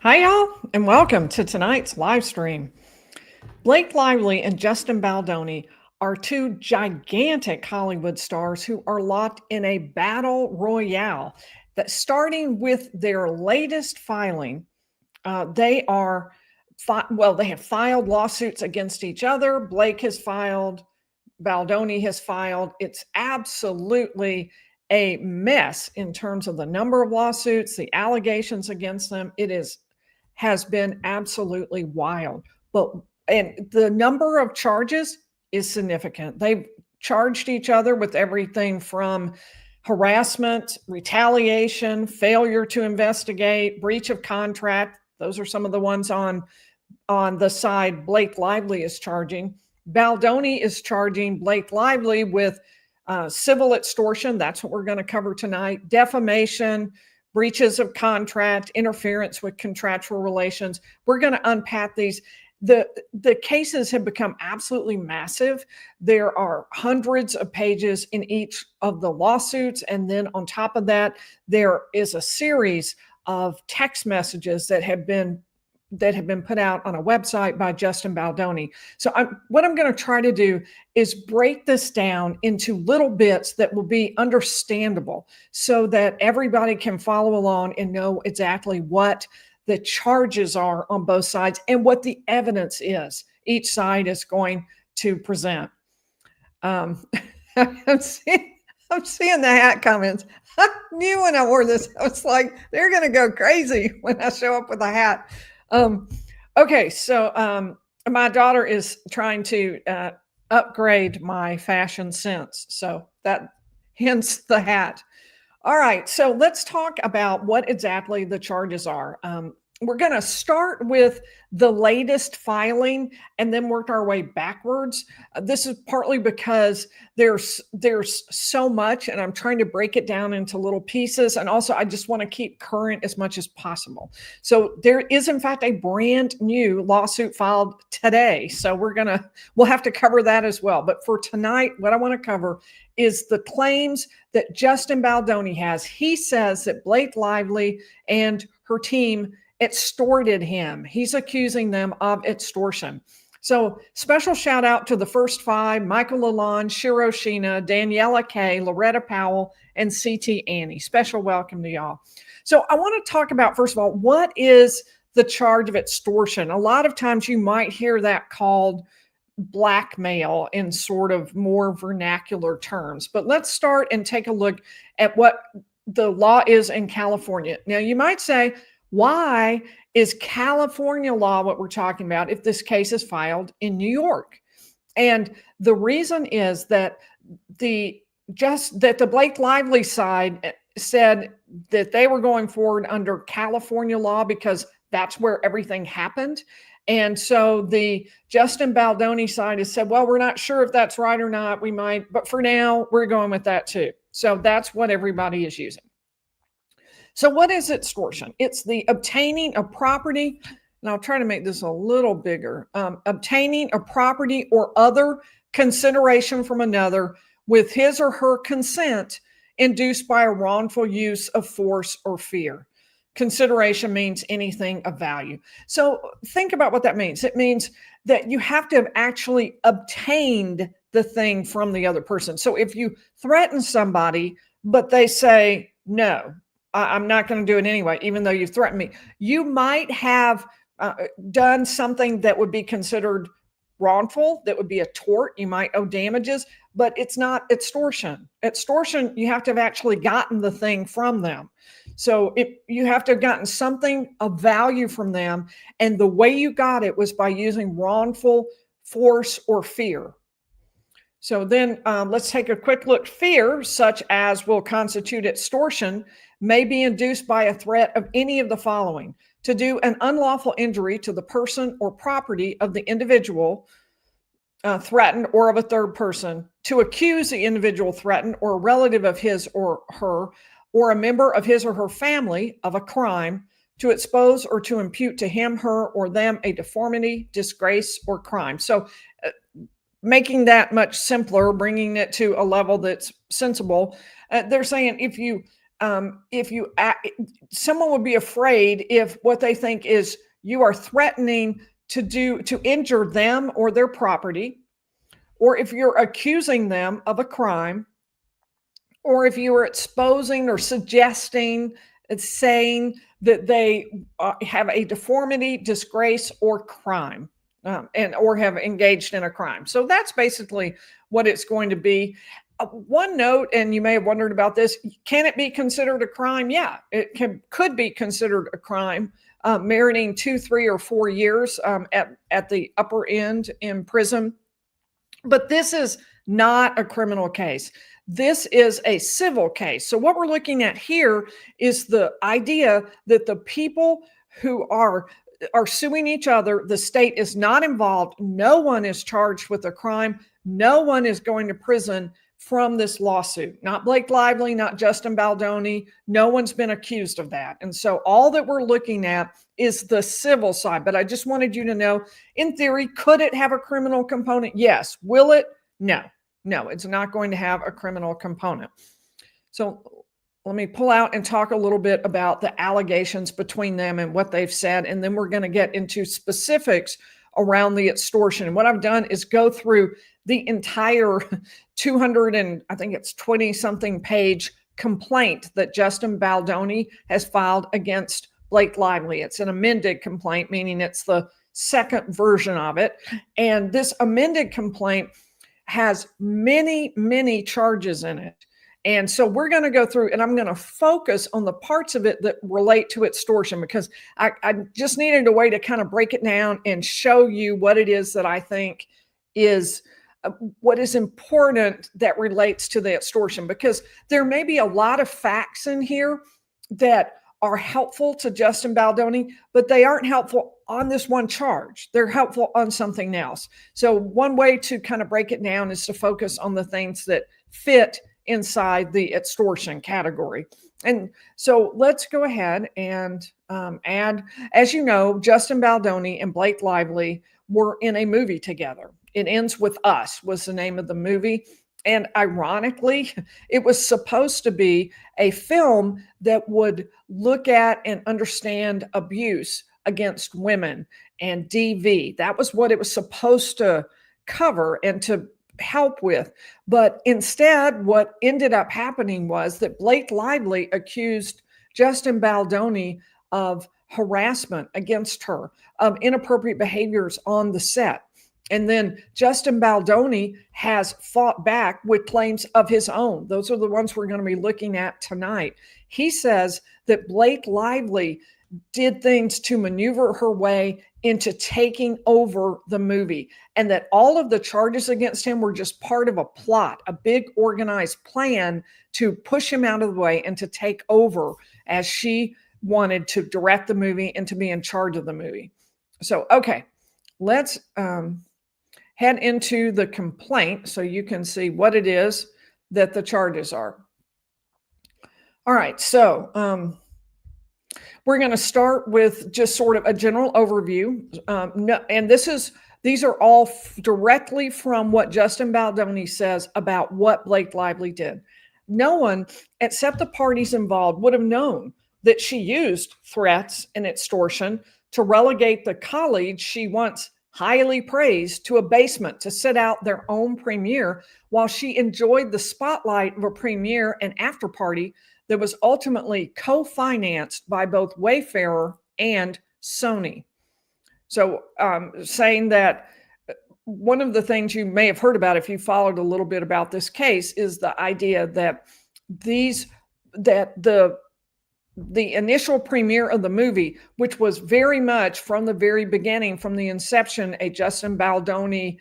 Hi, y'all, and welcome to tonight's live stream. Blake Lively and Justin Baldoni are two gigantic Hollywood stars who are locked in a battle royale that, starting with their latest filing, they are they have filed lawsuits against each other. Blake has filed, Baldoni has filed. It's absolutely a mess in terms of the number of lawsuits, the allegations against them. Has been absolutely wild. And the number of charges is significant. They've charged each other with everything from harassment, retaliation, failure to investigate, breach of contract. Those are some of the ones on the side Blake Lively is charging. Baldoni is charging Blake Lively with civil extortion. That's what we're going to cover tonight. Defamation, breaches of contract, interference with contractual relations. We're going to unpack these. The cases have become absolutely massive. There are hundreds of pages in each of the lawsuits. And then on top of that, there is a series of text messages that have been put out on a website by Justin Baldoni. So what I'm going to try to do is break this down into little bits that will be understandable so that everybody can follow along and know exactly what the charges are on both sides and what the evidence is each side is going to present. I'm seeing the hat comments. I knew when I wore this, I was like, they're going to go crazy when I show up with a hat. Okay, so my daughter is trying to upgrade my fashion sense. So that hence the hat. All right, so let's talk about what exactly the charges are. We're going to start with the latest filing and then work our way backwards. This is partly because there's so much, and I'm trying to break it down into little pieces. And also, I just want to keep current as much as possible. So there is, in fact, a brand new lawsuit filed today. So we'll have to cover that as well. But for tonight, what I want to cover is the claims that Justin Baldoni has. He says that Blake Lively and her team extorted him. He's accusing them of extortion. So special shout out to the first five: Michael Lalonde, Shiro Sheena, Daniela Kay, Loretta Powell, and CT Annie. Special welcome to y'all. So I want to talk about, first of all, what is the charge of extortion? A lot of times you might hear that called blackmail in sort of more vernacular terms. But let's start and take a look at what the law is in California. Now, you might say, why is California law what we're talking about if this case is filed in New York? And the reason is that the Blake Lively side said that they were going forward under California law because that's where everything happened. And so the Justin Baldoni side has said, well, we're not sure if that's right or not. We might, but for now, we're going with that too. So that's what everybody is using. So what is extortion? It's the obtaining of property, and I'll try to make this a little bigger, obtaining a property or other consideration from another with his or her consent induced by a wrongful use of force or fear. Consideration means anything of value. So think about what that means. It means that you have to have actually obtained the thing from the other person. So if you threaten somebody, but they say, no, I'm not going to do it anyway, even though you threatened me, you might have done something that would be considered wrongful, that would be a tort. You might owe damages, but it's not extortion. Extortion, you have to have actually gotten the thing from them. So you have to have gotten something of value from them. And the way you got it was by using wrongful force or fear. So then let's take a quick look. Fear, such as will constitute extortion, may be induced by a threat of any of the following: to do an unlawful injury to the person or property of the individual threatened or of a third person, to accuse the individual threatened or a relative of his or her, or a member of his or her family of a crime, to expose or to impute to him, her, or them a deformity, disgrace, or crime. So making that much simpler, bringing it to a level that's sensible, they're saying if you if you someone would be afraid if what they think is you are threatening to injure them or their property, or if you're accusing them of a crime, or if you are exposing or suggesting, saying that they have a deformity, disgrace, or crime, or have engaged in a crime. So that's basically what it's going to be. One note, and you may have wondered about this: can it be considered a crime? Yeah, it could be considered a crime, meriting 2, 3, or 4 years at the upper end in prison. But this is not a criminal case. This is a civil case. So what we're looking at here is the idea that the people who are suing each other, the state is not involved. No one is charged with a crime. No one is going to prison from this lawsuit. Not Blake Lively, not Justin Baldoni. No one's been accused of that. And so all that we're looking at is the civil side. But I just wanted you to know, in theory, could it have a criminal component? Yes. Will it? No. No, it's not going to have a criminal component. So let me pull out and talk a little bit about the allegations between them and what they've said. And then we're going to get into specifics around the extortion. And what I've done is go through the entire 200 and I think it's 20 something page complaint that Justin Baldoni has filed against Blake Lively. It's an amended complaint, meaning it's the second version of it. And this amended complaint has many, many charges in it. And so we're going to go through, and I'm going to focus on the parts of it that relate to extortion, because I just needed a way to kind of break it down and show you what it is that I think is what is important that relates to the extortion, because there may be a lot of facts in here that are helpful to Justin Baldoni, but they aren't helpful on this one charge. They're helpful on something else. So one way to kind of break it down is to focus on the things that fit inside the extortion category. And so let's go ahead and add, as you know, Justin Baldoni and Blake Lively were in a movie together. It Ends With Us was the name of the movie. And ironically, it was supposed to be a film that would look at and understand abuse against women and DV. That was what it was supposed to cover and to help with. But instead, what ended up happening was that Blake Lively accused Justin Baldoni of harassment against her, of inappropriate behaviors on the set. And then Justin Baldoni has fought back with claims of his own. Those are the ones we're going to be looking at tonight. He says that Blake Lively did things to maneuver her way into taking over the movie, and that all of the charges against him were just part of a plot, a big organized plan to push him out of the way and to take over, as she wanted to direct the movie and to be in charge of the movie. So, okay, let's head into the complaint so you can see what it is that the charges are. All right, so we're going to start with just sort of a general overview. And these are all directly from what Justin Baldoni says about what Blake Lively did. No one except the parties involved would have known that she used threats and extortion to relegate the colleague she once highly praised to a basement to sit out their own premiere while she enjoyed the spotlight of a premiere and after party that was ultimately co-financed by both Wayfarer and Sony. So saying that one of the things you may have heard about if you followed a little bit about this case is the idea that the initial premiere of the movie, which was very much from the very beginning, from the inception, a Justin Baldoni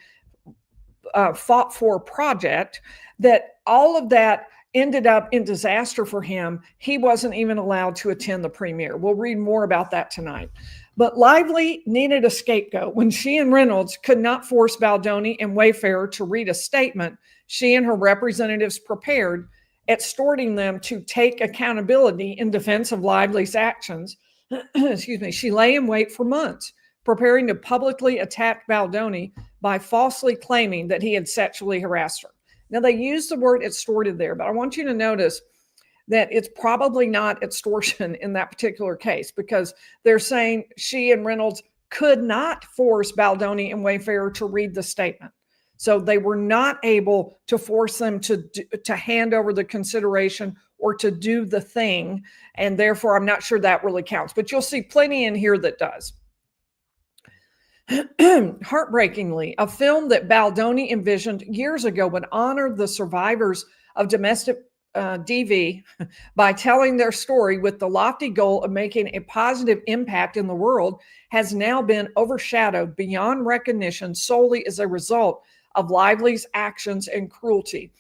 fought for project, that all of that ended up in disaster for him. He wasn't even allowed to attend the premiere. We'll read more about that tonight. But Lively needed a scapegoat. When she and Reynolds could not force Baldoni and Wayfarer to read a statement she and her representatives prepared, extorting them to take accountability in defense of Lively's actions, she lay in wait for months, preparing to publicly attack Baldoni by falsely claiming that he had sexually harassed her. Now, they use the word extorted there, but I want you to notice that it's probably not extortion in that particular case, because they're saying she and Reynolds could not force Baldoni and Wayfarer to read the statement. So they were not able to force them to hand over the consideration or to do the thing. And therefore, I'm not sure that really counts. But you'll see plenty in here that does. Heartbreakingly, a film that Baldoni envisioned years ago would honor the survivors of domestic DV by telling their story with the lofty goal of making a positive impact in the world has now been overshadowed beyond recognition solely as a result of Lively's actions and cruelty.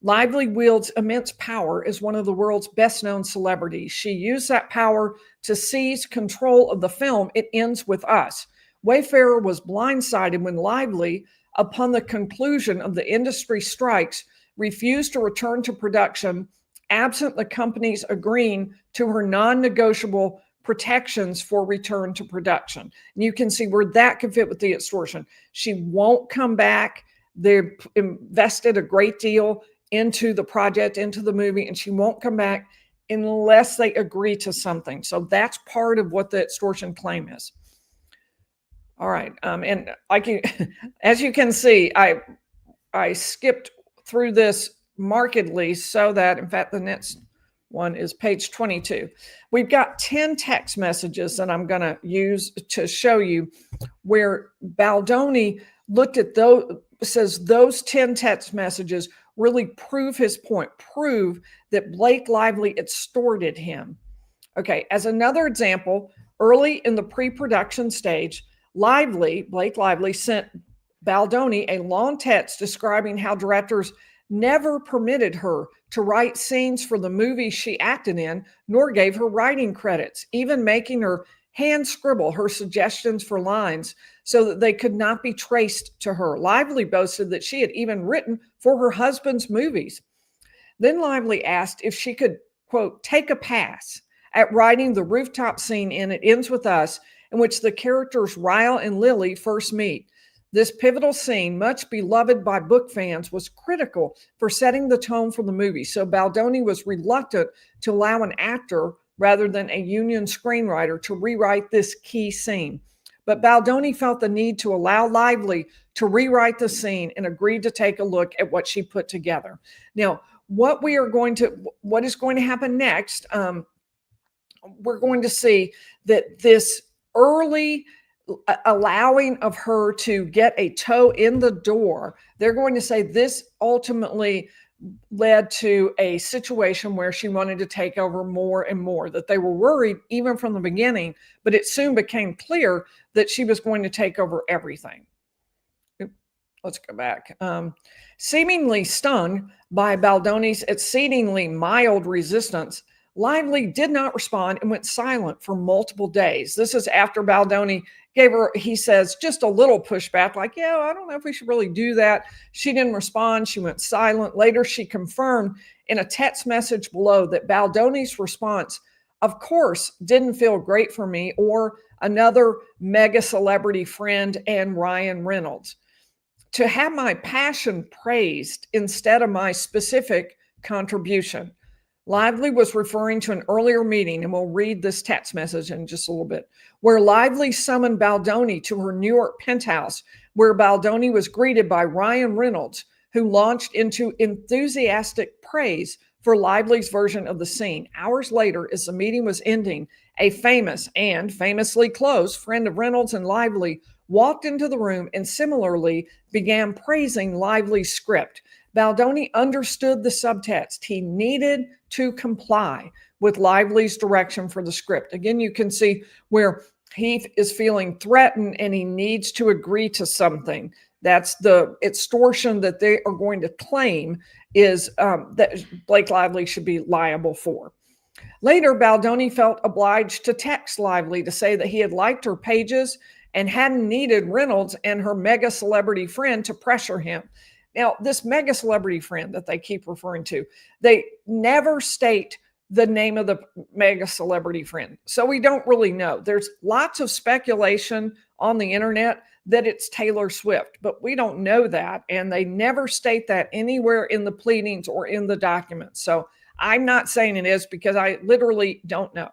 Lively wields immense power as one of the world's best-known celebrities. She used that power to seize control of the film It Ends With Us. Wayfarer was blindsided when Lively, upon the conclusion of the industry strikes, refused to return to production, absent the company's agreeing to her non-negotiable protections for return to production. And you can see where that could fit with the extortion. She won't come back. They've invested a great deal into the project, into the movie, and she won't come back unless they agree to something. So that's part of what the extortion claim is. All right. And as you can see, I skipped through this markedly so that, in fact, the next one is page 22. We've got 10 text messages that I'm going to use to show you where Baldoni looked at those, says those 10 text messages really prove his point, prove that Blake Lively extorted him. Okay, as another example, early in the pre-production stage, Blake Lively sent Baldoni a long text describing how directors never permitted her to write scenes for the movie she acted in, nor gave her writing credits, even making her hand scribble her suggestions for lines so that they could not be traced to her. Lively boasted that she had even written for her husband's movies. Then Lively asked if she could, quote, take a pass at writing the rooftop scene in It Ends With Us, in which the characters Ryle and Lily first meet. This pivotal scene, much beloved by book fans, was critical for setting the tone for the movie, so Baldoni was reluctant to allow an actor rather than a union screenwriter to rewrite this key scene. But Baldoni felt the need to allow Lively to rewrite the scene and agreed to take a look at what she put together. Now, what is going to happen next, we're going to see that this early allowing of her to get a toe in the door, they're going to say this ultimately led to a situation where she wanted to take over more and more, that they were worried even from the beginning, but it soon became clear that she was going to take over everything. Let's go back. Seemingly stung by Baldoni's exceedingly mild resistance, Lively did not respond and went silent for multiple days. This is after Baldoni gave her, he says, just a little pushback, like, yeah, I don't know if we should really do that. She didn't respond. She went silent. Later, she confirmed in a text message below that Baldoni's response, of course, didn't feel great for me or another mega celebrity friend and Ryan Reynolds. To have my passion praised instead of my specific contribution. Lively was referring to an earlier meeting, and we'll read this text message in just a little bit, where Lively summoned Baldoni to her New York penthouse, where Baldoni was greeted by Ryan Reynolds, who launched into enthusiastic praise for Lively's version of the scene. Hours later, as the meeting was ending, a famous and famously close friend of Reynolds and Lively walked into the room and similarly began praising Lively's script. Baldoni understood the subtext. He needed to comply with Lively's direction for the script. Again, you can see where he is feeling threatened and he needs to agree to something. That's the extortion that they are going to claim is that Blake Lively should be liable for. Later, Baldoni felt obliged to text Lively to say that he had liked her pages and hadn't needed Reynolds and her mega celebrity friend to pressure him. Now, this mega celebrity friend that they keep referring to, they never state the name of the mega celebrity friend. So we don't really know. There's lots of speculation on the internet that it's Taylor Swift, but we don't know that. And they never state that anywhere in the pleadings or in the documents. So I'm not saying it is because I literally don't know.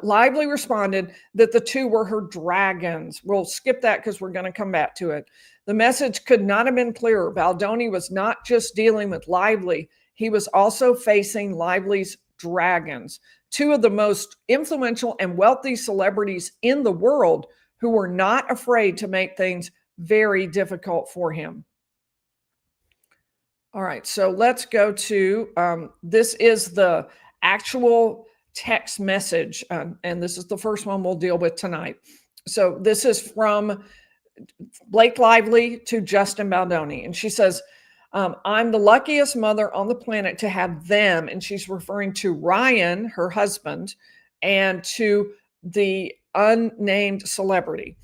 Lively responded that the two were her dragons. We'll skip that because we're going to come back to it. The message could not have been clearer. Baldoni was not just dealing with Lively, he was also facing Lively's dragons, two of the most influential and wealthy celebrities in the world who were not afraid to make things very difficult for him. All right, so let's go to this is the actual text message, and this is the first one we'll deal with tonight. So this is from Blake Lively to Justin Baldoni, and she says, I'm the luckiest mother on the planet to have them, and she's referring to Ryan, her husband, and to the unnamed celebrity,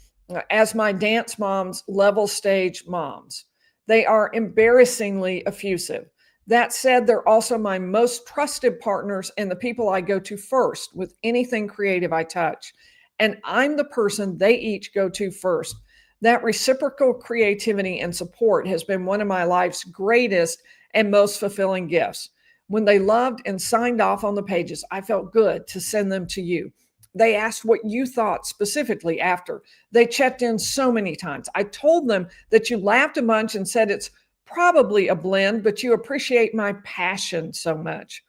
as my dance moms, level stage moms. They are embarrassingly effusive. That said, they're also my most trusted partners and the people I go to first with anything creative I touch. And I'm the person they each go to first. That reciprocal creativity and support has been one of my life's greatest and most fulfilling gifts. When they loved and signed off on the pages, I felt good to send them to you. They asked what you thought specifically after. They checked in so many times. I told them that you laughed a bunch and said it's probably a blend, but you appreciate my passion so much,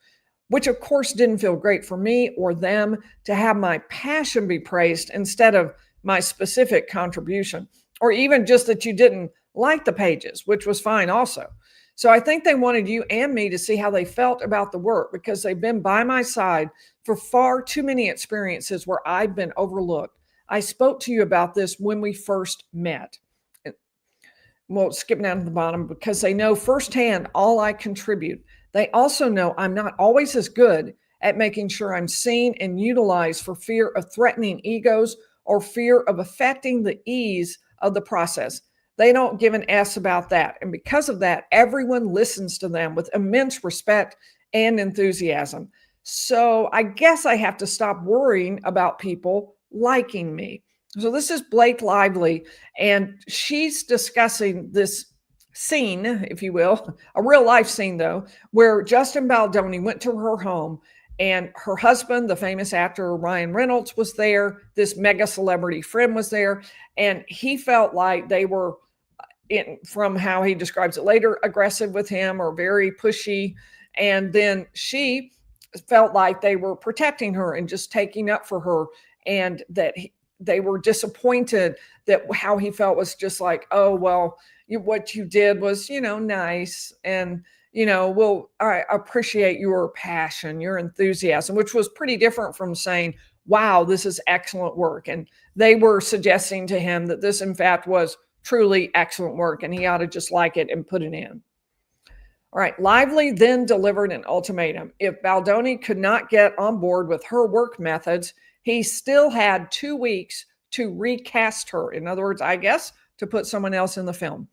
which of course didn't feel great for me or them to have my passion be praised instead of my specific contribution, or even just that you didn't like the pages, which was fine also. So I think they wanted you and me to see how they felt about the work because they've been by my side for far too many experiences where I've been overlooked. I spoke to you about this when we first met. Well, skip down to the bottom because they know firsthand all I contribute. They also know I'm not always as good at making sure I'm seen and utilized for fear of threatening egos or fear of affecting the ease of the process. They don't give an S about that. And because of that, everyone listens to them with immense respect and enthusiasm. So I guess I have to stop worrying about people liking me. So this is Blake Lively, and she's discussing this scene, if you will, a real life scene though, where Justin Baldoni went to her home and her husband, the famous actor Ryan Reynolds, was there. This mega celebrity friend was there, and he felt like they were, from how he describes it later, aggressive with him or very pushy. And then she felt like they were protecting her and just taking up for her, and that they were disappointed that how he felt was just like, oh, well, what you did was, nice. And, well, I appreciate your passion, your enthusiasm, which was pretty different from saying, wow, this is excellent work. And they were suggesting to him that this, in fact, was truly excellent work and he ought to just like it and put it in. All right. Lively then delivered an ultimatum. If Baldoni could not get on board with her work methods, he still had 2 weeks to recast her. In other words, I guess, to put someone else in the film.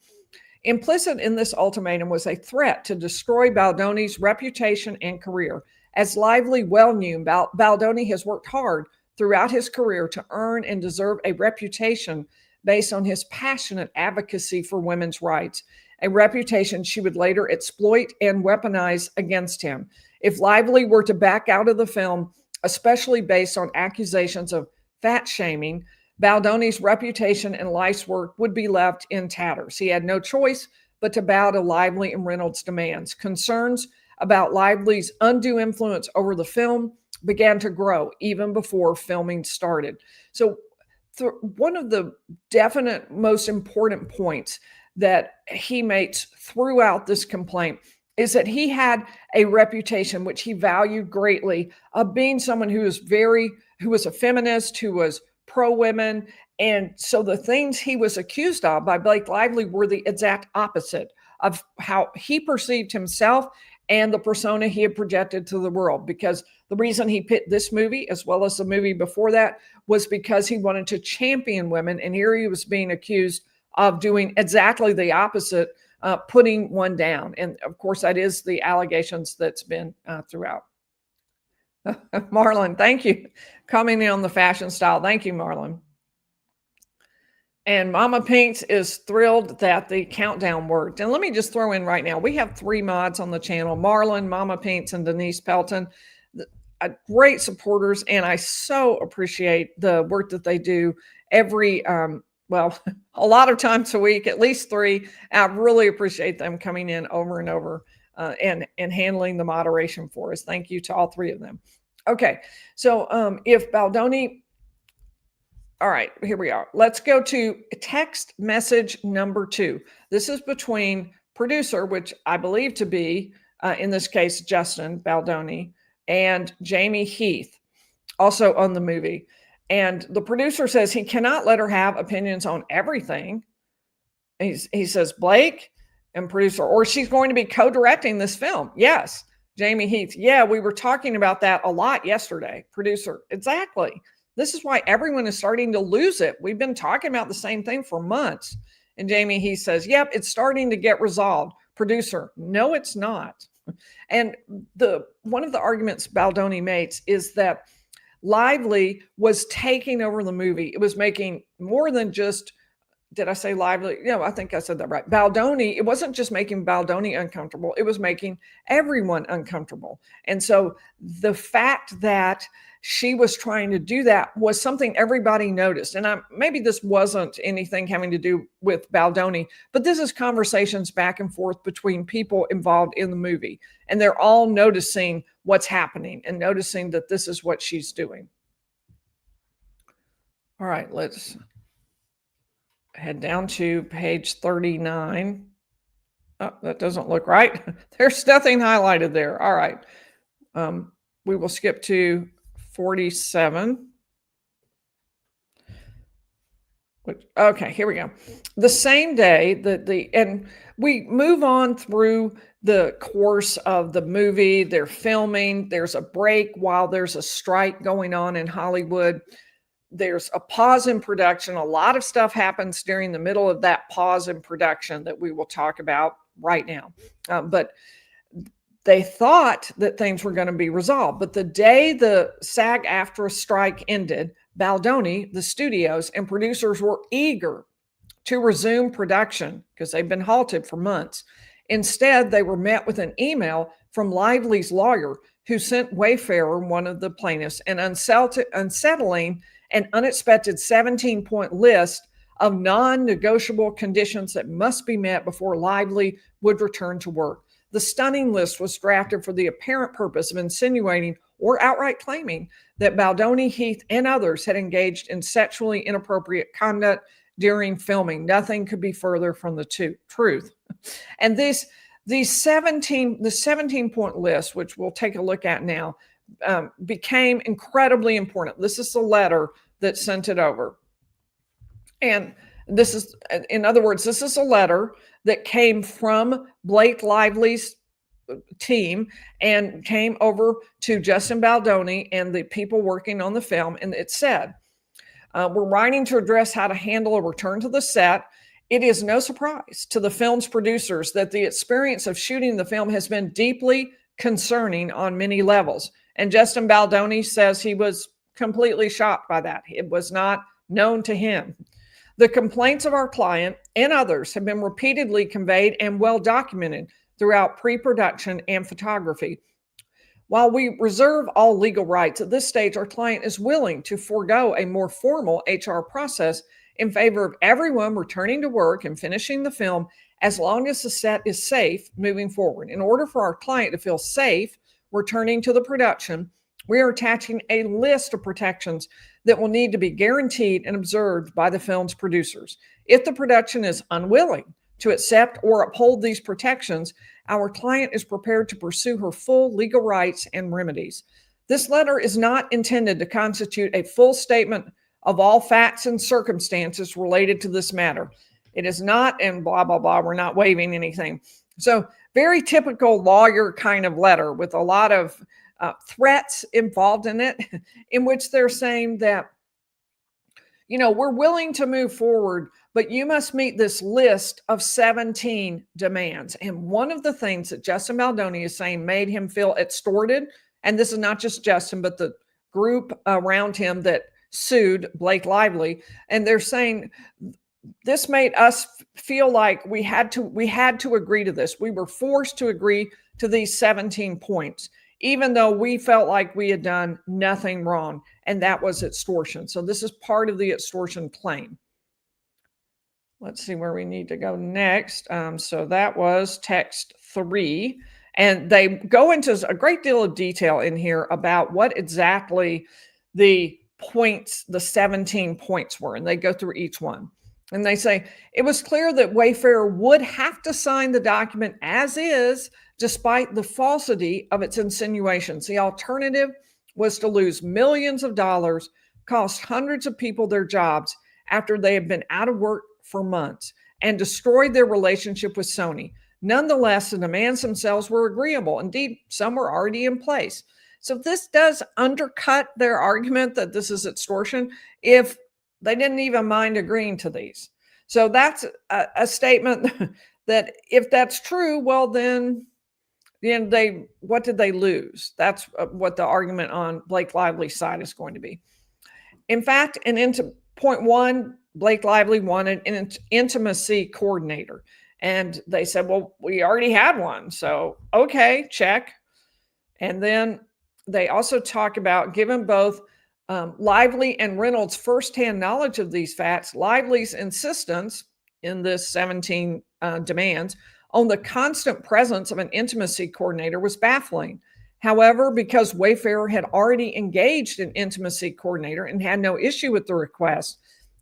Implicit in this ultimatum was a threat to destroy Baldoni's reputation and career. As Lively well knew, Baldoni has worked hard throughout his career to earn and deserve a reputation based on his passionate advocacy for women's rights, a reputation she would later exploit and weaponize against him. If Lively were to back out of the film, especially based on accusations of fat shaming, Baldoni's reputation and life's work would be left in tatters. He had no choice but to bow to Lively and Reynolds' demands. Concerns about Lively's undue influence over the film began to grow even before filming started. So one of the definite most important points that he makes throughout this complaint is that he had a reputation, which he valued greatly, of being someone who was a feminist, who was pro-women. And so the things he was accused of by Blake Lively were the exact opposite of how he perceived himself and the persona he had projected to the world. Because the reason he picked this movie, as well as the movie before that, was because he wanted to champion women. And here he was being accused of doing exactly the opposite, putting one down. And of course, that is the allegations that's been throughout. Marlon, thank you. Commenting on the fashion style. Thank you, Marlon. And Mama Pinks is thrilled that the countdown worked. And let me just throw in right now, we have 3 mods on the channel, Marlon, Mama Pinks, and Denise Pelton. Great supporters, and I so appreciate the work that they do every, well, a lot of times a week, at least 3. I really appreciate them coming in over and over and handling the moderation for us. Thank you to all 3 of them. Okay, so if Baldoni, all right, here we are. Let's go to text message number 2. This is between producer, which I believe to be, in this case, Justin Baldoni, and Jamie Heath, also on the movie. And the producer says he cannot let her have opinions on everything. He says, Blake and producer, or she's going to be co-directing this film. Yes. Jamie Heath, yeah, we were talking about that a lot yesterday. Producer, exactly. This is why everyone is starting to lose it. We've been talking about the same thing for months. And Jamie Heath says, yep, it's starting to get resolved. Producer, no, it's not. And one of the arguments Baldoni makes is that Lively was taking over the movie. It was making more than just, did I say Lively? I think I said that right. Baldoni, it wasn't just making Baldoni uncomfortable. It was making everyone uncomfortable. And so the fact that she was trying to do that was something everybody noticed. And maybe this wasn't anything having to do with Baldoni, but this is conversations back and forth between people involved in the movie. And they're all noticing what's happening and noticing that this is what she's doing. All right, let's head down to page 39. Oh, that doesn't look right. There's nothing highlighted there. All right. We will skip to 47. Okay, here we go. The same day and we move on through the course of the movie. They're filming. There's a break while there's a strike going on in Hollywood. There's a pause in production. A lot of stuff happens during the middle of that pause in production that we will talk about right now. But they thought that things were going to be resolved. But the day the SAG-AFTRA strike ended, Baldoni, the studios, and producers were eager to resume production because they've been halted for months. Instead, they were met with an email from Lively's lawyer, who sent Wayfarer, one of the plaintiffs, an unsettling and unexpected 17-point list of non-negotiable conditions that must be met before Lively would return to work. The stunning list was drafted for the apparent purpose of insinuating or outright claiming that Baldoni, Heath, and others had engaged in sexually inappropriate conduct during filming. Nothing could be further from the truth. And the 17-point list, which we'll take a look at now, became incredibly important. This is the letter that sent it over. And this is, in other words, this is a letter that came from Blake Lively's team and came over to Justin Baldoni and the people working on the film. And it said, we're writing to address how to handle a return to the set. It is no surprise to the film's producers that the experience of shooting the film has been deeply concerning on many levels. And Justin Baldoni says he was completely shocked by that. It was not known to him. The complaints of our client and others have been repeatedly conveyed and well documented throughout pre-production and photography. While we reserve all legal rights at this stage, our client is willing to forego a more formal HR process in favor of everyone returning to work and finishing the film as long as the set is safe moving forward. In order for our client to feel safe returning to the production, we are attaching a list of protections that will need to be guaranteed and observed by the film's producers. If the production is unwilling to accept or uphold these protections, our client is prepared to pursue her full legal rights and remedies. This letter is not intended to constitute a full statement of all facts and circumstances related to this matter. It is not, and blah, blah, blah, we're not waiving anything. So very typical lawyer kind of letter with a lot of threats involved in it, in which they're saying that, we're willing to move forward, but you must meet this list of 17 demands. And one of the things that Justin Baldoni is saying made him feel extorted, and this is not just Justin, but the group around him that sued Blake Lively, and they're saying this made us feel like we had to agree to this. We were forced to agree to these 17 points, even though we felt like we had done nothing wrong, and that was extortion. So this is part of the extortion claim. Let's see where we need to go next. So that was text 3. And they go into a great deal of detail in here about what exactly the points, the 17 points were. And they go through each one. And they say, it was clear that Wayfarer would have to sign the document as is, despite the falsity of its insinuations. The alternative was to lose millions of dollars, cost hundreds of people their jobs after they had been out of work for months, and destroyed their relationship with Sony. Nonetheless, the demands themselves were agreeable. Indeed, some were already in place. So this does undercut their argument that this is extortion if they didn't even mind agreeing to these. So that's a statement that if that's true, well, then what did they lose? That's what the argument on Blake Lively's side is going to be. In fact, and into point 1, Blake Lively wanted an intimacy coordinator. And they said, well, we already had one. So, okay, check. And then they also talk about, given both Lively and Reynolds' firsthand knowledge of these facts, Lively's insistence in this 17 demands on the constant presence of an intimacy coordinator was baffling. However, because Wayfarer had already engaged an intimacy coordinator and had no issue with the request,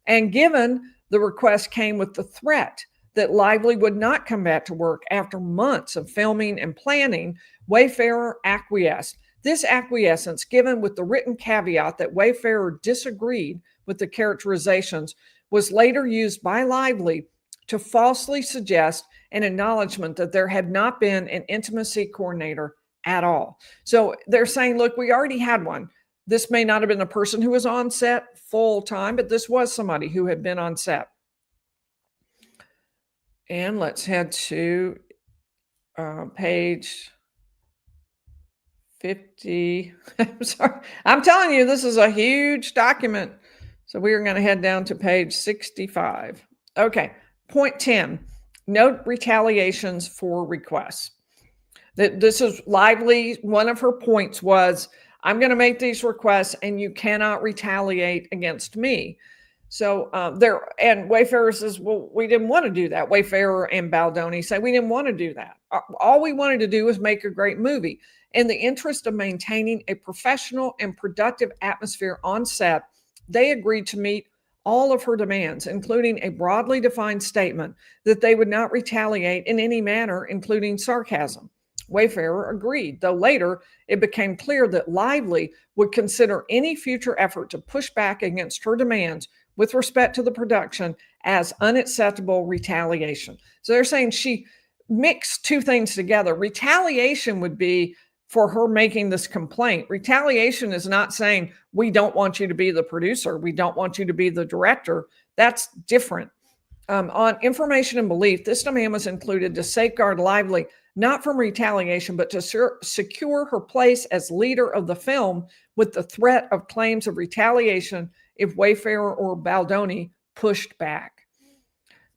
and given the request came with the threat that Lively would not come back to work after months of filming and planning, Wayfarer acquiesced. This acquiescence, given with the written caveat that Wayfarer disagreed with the characterizations, was later used by Lively to falsely suggest an acknowledgement that there had not been an intimacy coordinator at all. So they're saying, look, we already had one. This may not have been a person who was on set full time, but this was somebody who had been on set. And let's head to page 50. I'm sorry. I'm telling you, this is a huge document. So we are going to head down to page 65. Okay. Point 10, note retaliations for requests. This is Lively. One of her points was, I'm going to make these requests and you cannot retaliate against me. So and Wayfarer says, well, we didn't want to do that. Wayfarer and Baldoni say, we didn't want to do that. All we wanted to do was make a great movie. In the interest of maintaining a professional and productive atmosphere on set, they agreed to meet all of her demands, including a broadly defined statement that they would not retaliate in any manner, including sarcasm. Wayfarer agreed, though later it became clear that Lively would consider any future effort to push back against her demands with respect to the production as unacceptable retaliation. So they're saying she mixed two things together. Retaliation would be for her making this complaint. Retaliation is not saying, we don't want you to be the producer, we don't want you to be the director. That's different. On information and belief, this demand was included to safeguard Lively not from retaliation, but to secure her place as leader of the film with the threat of claims of retaliation if Wayfarer or Baldoni pushed back.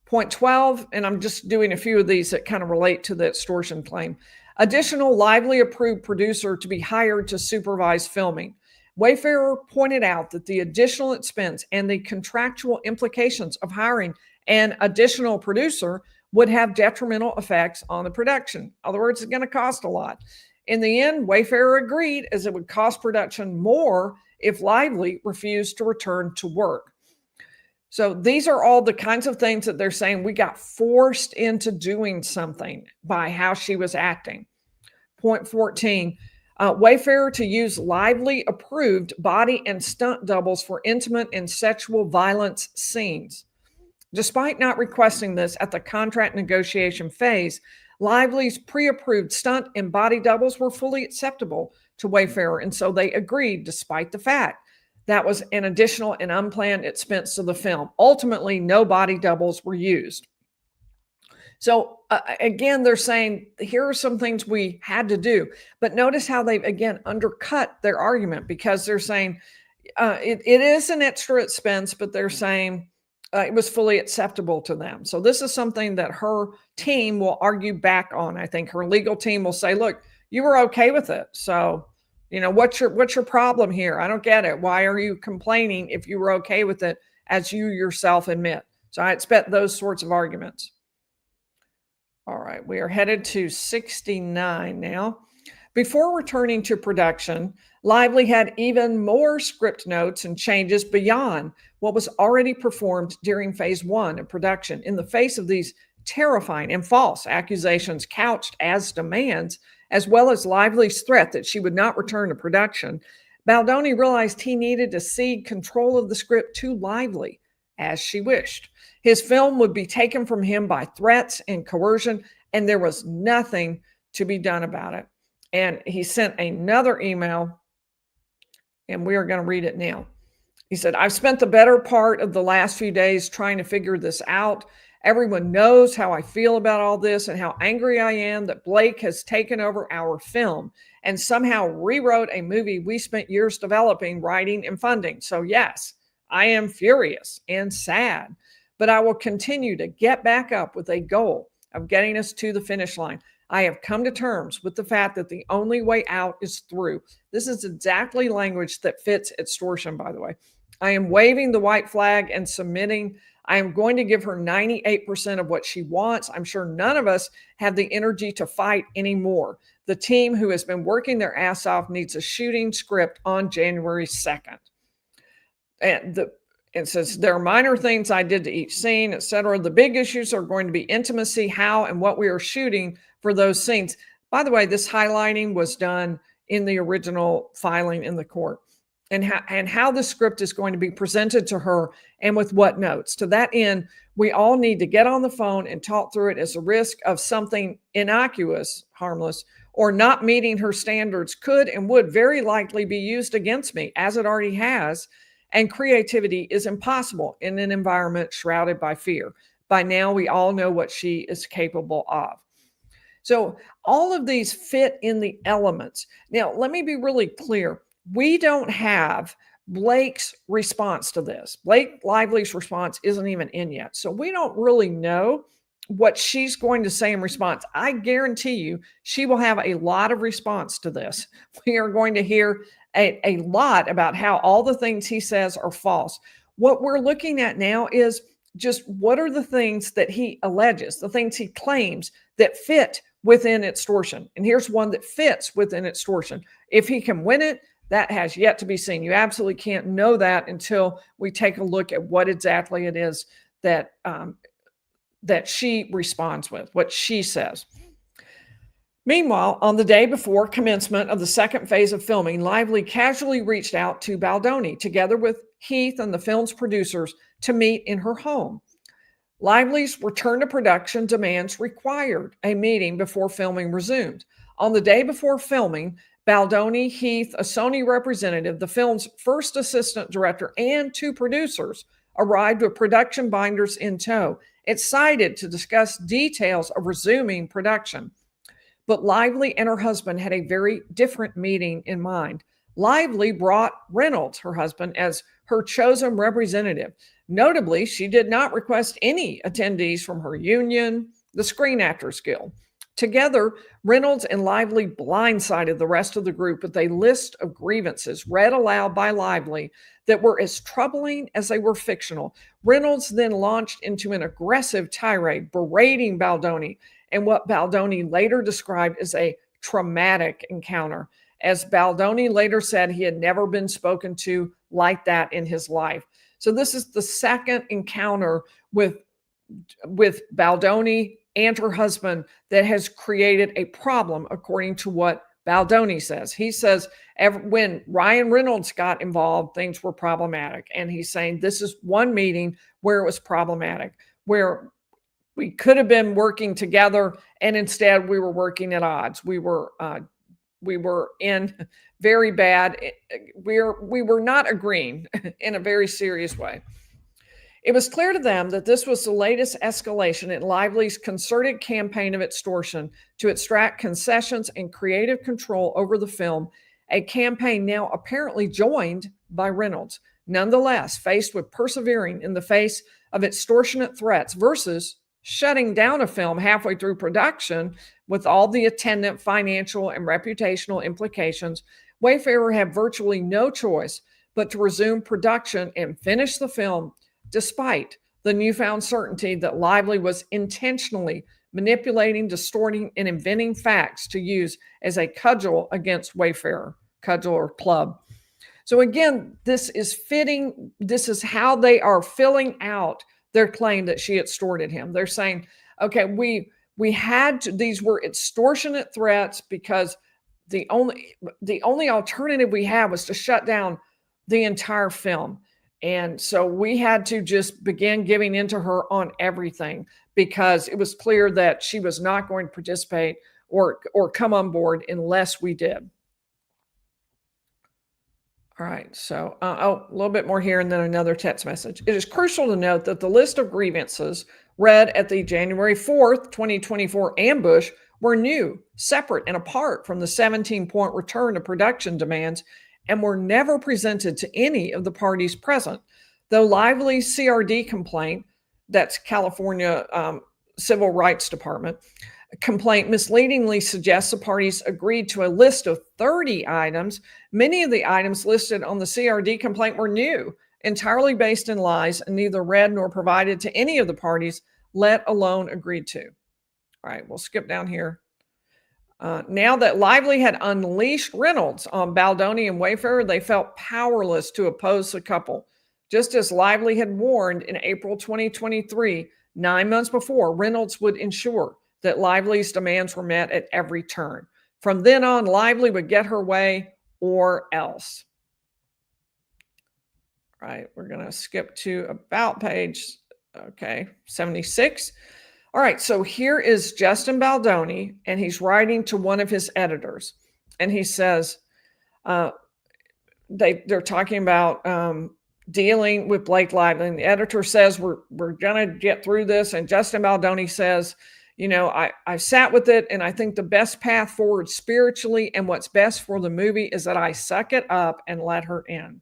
Point 12, and I'm just doing a few of these that kind of relate to the extortion claim. Additional Lively approved producer to be hired to supervise filming. Wayfarer pointed out that the additional expense and the contractual implications of hiring an additional producer would have detrimental effects on the production. In other words, it's going to cost a lot. In the end, Wayfarer agreed, as it would cost production more if Lively refused to return to work. So these are all the kinds of things that they're saying we got forced into doing something by how she was acting. Point 14, Wayfarer to use Lively approved body and stunt doubles for intimate and sexual violence scenes. Despite not requesting this at the contract negotiation phase, Lively's pre-approved stunt and body doubles were fully acceptable to Wayfarer, and so they agreed despite the fact that was an additional and unplanned expense to the film. Ultimately, no body doubles were used. So again, they're saying, here are some things we had to do. But notice how they've, again, undercut their argument, because they're saying it is an extra expense, but they're saying it was fully acceptable to them. So this is something that her team will argue back on. I think her legal team will say, look, you were okay with it. So, what's your problem here? I don't get it. Why are you complaining if you were okay with it, as you yourself admit? So I expect those sorts of arguments. All right, we are headed to 69 now. Before returning to production, Lively had even more script notes and changes beyond what was already performed during phase 1 of production. In the face of these terrifying and false accusations couched as demands, as well as Lively's threat that she would not return to production, Baldoni realized he needed to cede control of the script to Lively as she wished. His film would be taken from him by threats and coercion, and there was nothing to be done about it. And he sent another email, and we are going to read it now. He said, I've spent the better part of the last few days trying to figure this out. Everyone knows how I feel about all this and how angry I am that Blake has taken over our film and somehow rewrote a movie we spent years developing, writing, and funding. So yes, I am furious and sad, but I will continue to get back up with a goal of getting us to the finish line. I have come to terms with the fact that the only way out is through. This is exactly language that fits Extortion, by the way. I am waving the white flag and submitting. I am going to give her 98% of what she wants. I'm sure none of us have the energy to fight anymore. The team who has been working their ass off needs a shooting script on January 2nd. And it says, there are minor things I did to each scene, etc. The big issues are going to be intimacy, how and what we are shooting for those scenes. By the way, this highlighting was done in the original filing in the court, and how the script is going to be presented to her and with what notes. To that end, we all need to get on the phone and talk through it, as a risk of something innocuous, harmless, or not meeting her standards could and would very likely be used against me, as it already has. And creativity is impossible in an environment shrouded by fear. By now, we all know what she is capable of. So all of these fit in the elements. Now, let me be really clear. We don't have Blake's response to this. Blake Lively's response isn't even in yet. So we don't really know what she's going to say in response. I guarantee you she will have a lot of response to this. We are going to hear a lot about how all the things he says are false. What we're looking at now is just what are the things that he alleges, the things he claims that fit within Extortion. And here's one that fits within Extortion. If he can win it, that has yet to be seen. You absolutely can't know that until we take a look at what exactly it is that that she responds with, what she says. Meanwhile, on the day before commencement of the second phase of filming, Lively casually reached out to Baldoni, together with Heath and the film's producers, to meet in her home. Lively's return to production demands required a meeting before filming resumed. On the day before filming, Baldoni, Heath, a Sony representative, the film's first assistant director, and 2 producers arrived with production binders in tow, excited to discuss details of resuming production. But Lively and her husband had a very different meeting in mind. Lively brought Reynolds, her husband, as her chosen representative. Notably, she did not request any attendees from her union, the Screen Actors Guild. Together, Reynolds and Lively blindsided the rest of the group with a list of grievances read aloud by Lively that were as troubling as they were fictional. Reynolds then launched into an aggressive tirade, berating Baldoni, and what Baldoni later described as a traumatic encounter. As Baldoni later said, he had never been spoken to like that in his life. So this is the second encounter with Baldoni and her husband that has created a problem, according to what Baldoni says. He says when Ryan Reynolds got involved, things were problematic. And he's saying this is one meeting where it was problematic, where we could have been working together, and instead we were working at odds. We were in very bad. We were not agreeing in a very serious way. It was clear to them that this was the latest escalation in Lively's concerted campaign of extortion to extract concessions and creative control over the film, a campaign now apparently joined by Reynolds. Nonetheless, faced with persevering in the face of extortionate threats versus shutting down a film halfway through production with all the attendant financial and reputational implications, Wayfarer had virtually no choice but to resume production and finish the film despite the newfound certainty that Lively was intentionally manipulating, distorting, and inventing facts to use as a cudgel against Wayfarer, cudgel or club. So again, this is fitting. This is how they are filling out their claim that she extorted him. They're saying, okay, we had to, these were extortionate threats because the only alternative we had was to shut down the entire film. And so we had to just begin giving into her on everything because it was clear that she was not going to participate or come on board unless we did. All right, so a little bit more here and then another text message. It is crucial to note that the list of grievances read at the January 4th, 2024 ambush were new, separate, and apart from the 17-point return to production demands and were never presented to any of the parties present. Though Lively's CRD complaint, that's California Civil Rights Department, complaint misleadingly suggests the parties agreed to a list of 30 items. Many of the items listed on the CRD complaint were new, entirely based in lies, and neither read nor provided to any of the parties, let alone agreed to. All right, we'll skip down here. Now that Lively had unleashed Reynolds on Baldoni and Wayfarer, they felt powerless to oppose the couple. Just as Lively had warned in April 2023, 9 months before, Reynolds would ensure that Lively's demands were met at every turn. From then on, Lively would get her way or else. All right, we're going to skip to about page, 76. All right, so here is Justin Baldoni, and he's writing to one of his editors. And he says, they're talking about dealing with Blake Lively. And the editor says, we're going to get through this. And Justin Baldoni says, you know, I sat with it, and I think the best path forward spiritually and what's best for the movie is that I suck it up and let her in.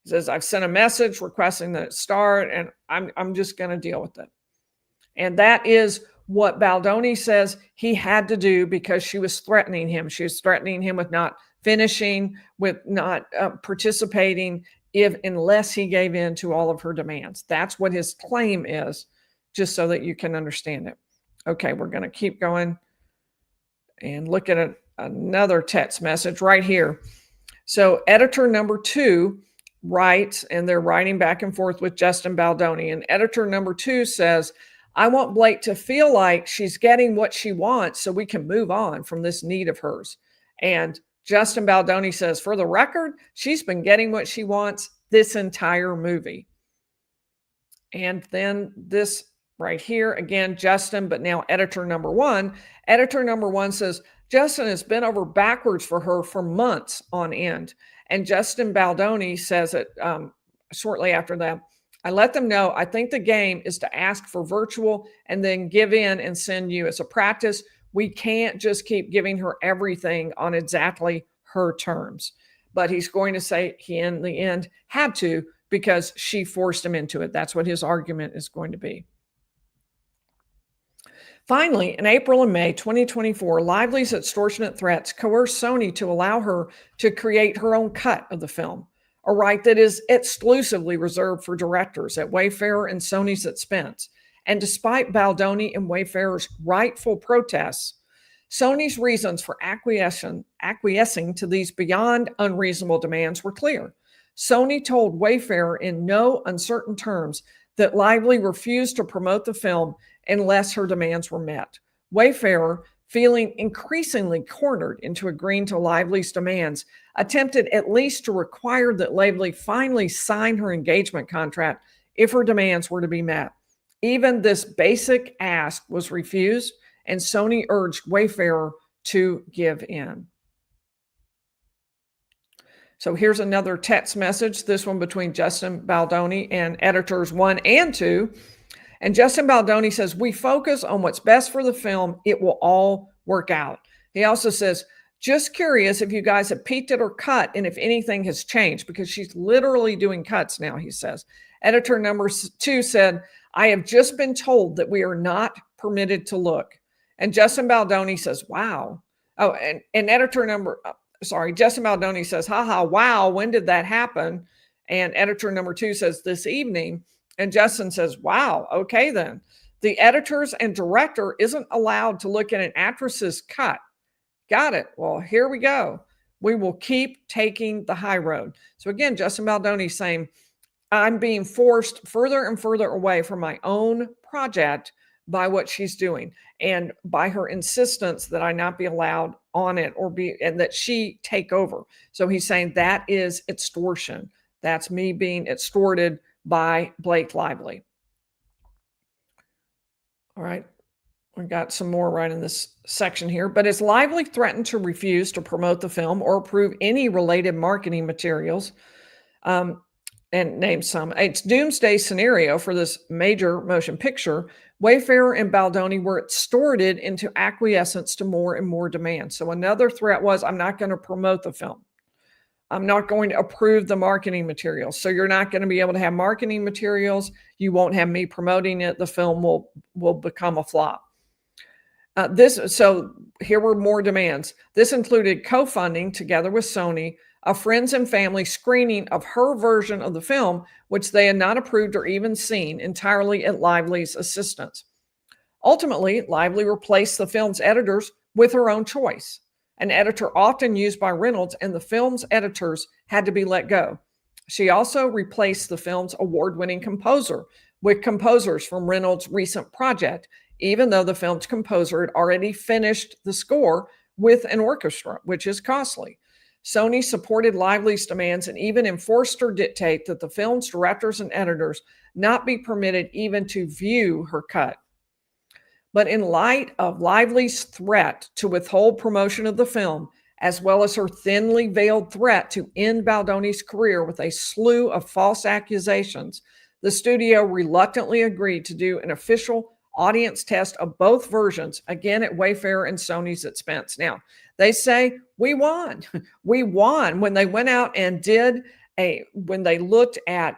He says, I've sent a message requesting that it start, and I'm just going to deal with it. And that is what Baldoni says he had to do because she was threatening him. She was threatening him with not finishing, with not participating, unless he gave in to all of her demands. That's what his claim is, just so that you can understand it. Okay, we're going to keep going and look at another text message right here. So editor number 2 writes, and they're writing back and forth with Justin Baldoni. And editor number 2 says, I want Blake to feel like she's getting what she wants so we can move on from this need of hers. And Justin Baldoni says, for the record, she's been getting what she wants this entire movie. And then this right here, again, Justin, but now editor number 1. Editor number 1 says, Justin has been over backwards for her for months on end. And Justin Baldoni says it shortly after that. I let them know I think the game is to ask for virtual and then give in and send you. It's a practice. We can't just keep giving her everything on exactly her terms. But he's going to say he, in the end, had to because she forced him into it. That's what his argument is going to be. Finally, in April and May 2024, Lively's extortionate threats coerced Sony to allow her to create her own cut of the film, a right that is exclusively reserved for directors at Wayfarer and Sony's expense. And despite Baldoni and Wayfarer's rightful protests, Sony's reasons for acquiescing to these beyond unreasonable demands were clear. Sony told Wayfarer in no uncertain terms that Lively refused to promote the film unless her demands were met. Wayfarer, feeling increasingly cornered into agreeing to Lively's demands, attempted at least to require that Lively finally sign her engagement contract if her demands were to be met. Even this basic ask was refused, and Sony urged Wayfarer to give in. So here's another text message, this one between Justin Baldoni and editors 1 and 2. And Justin Baldoni says, we focus on what's best for the film. It will all work out. He also says, Just curious if you guys have peeked at her cut and if anything has changed, because she's literally doing cuts now, he says. Editor number 2 said, I have just been told that we are not permitted to look. And Justin Baldoni says, wow. Oh, and Justin Baldoni says, haha, wow, when did that happen? And editor number 2 says, this evening. And Justin says, wow, okay then. The editors and director isn't allowed to look at an actress's cut. Got it. Well, here we go. We will keep taking the high road. So again, Justin Baldoni saying, I'm being forced further and further away from my own project by what she's doing and by her insistence that I not be allowed on it and that she take over. So he's saying that is extortion. That's me being extorted by Blake Lively. All right. We got some more right in this section here. But as Lively threatened to refuse to promote the film or approve any related marketing materials, and name some, it's doomsday scenario for this major motion picture. Wayfarer and Baldoni were extorted into acquiescence to more and more demands. So another threat was, I'm not going to promote the film. I'm not going to approve the marketing materials. So you're not going to be able to have marketing materials. You won't have me promoting it. The film will become a flop. So here were more demands. This included co-funding together with Sony, a friends and family screening of her version of the film, which they had not approved or even seen, entirely at Lively's assistance. Ultimately, Lively replaced the film's editors with her own choice, an editor often used by Reynolds, and the film's editors had to be let go. She also replaced the film's award-winning composer with composers from Reynolds' recent project, even though the film's composer had already finished the score with an orchestra, which is costly. Sony supported Lively's demands and even enforced her dictate that the film's directors and editors not be permitted even to view her cut. But in light of Lively's threat to withhold promotion of the film, as well as her thinly veiled threat to end Baldoni's career with a slew of false accusations, the studio reluctantly agreed to do an official audience test of both versions, again at Wayfarer and Sony's expense. Now, they say, we won. We won when they went out and when they looked at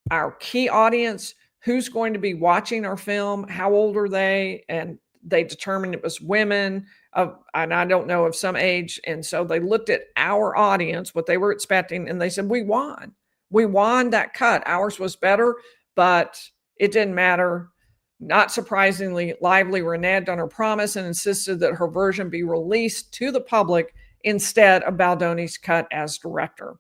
our key audience, who's going to be watching our film, how old are they, and they determined it was women and I don't know, of some age. And so they looked at our audience, what they were expecting, and they said, we won. We won that cut. Ours was better, but it didn't matter. Not surprisingly, Lively reneged on her promise and insisted that her version be released to the public instead of Baldoni's cut as director,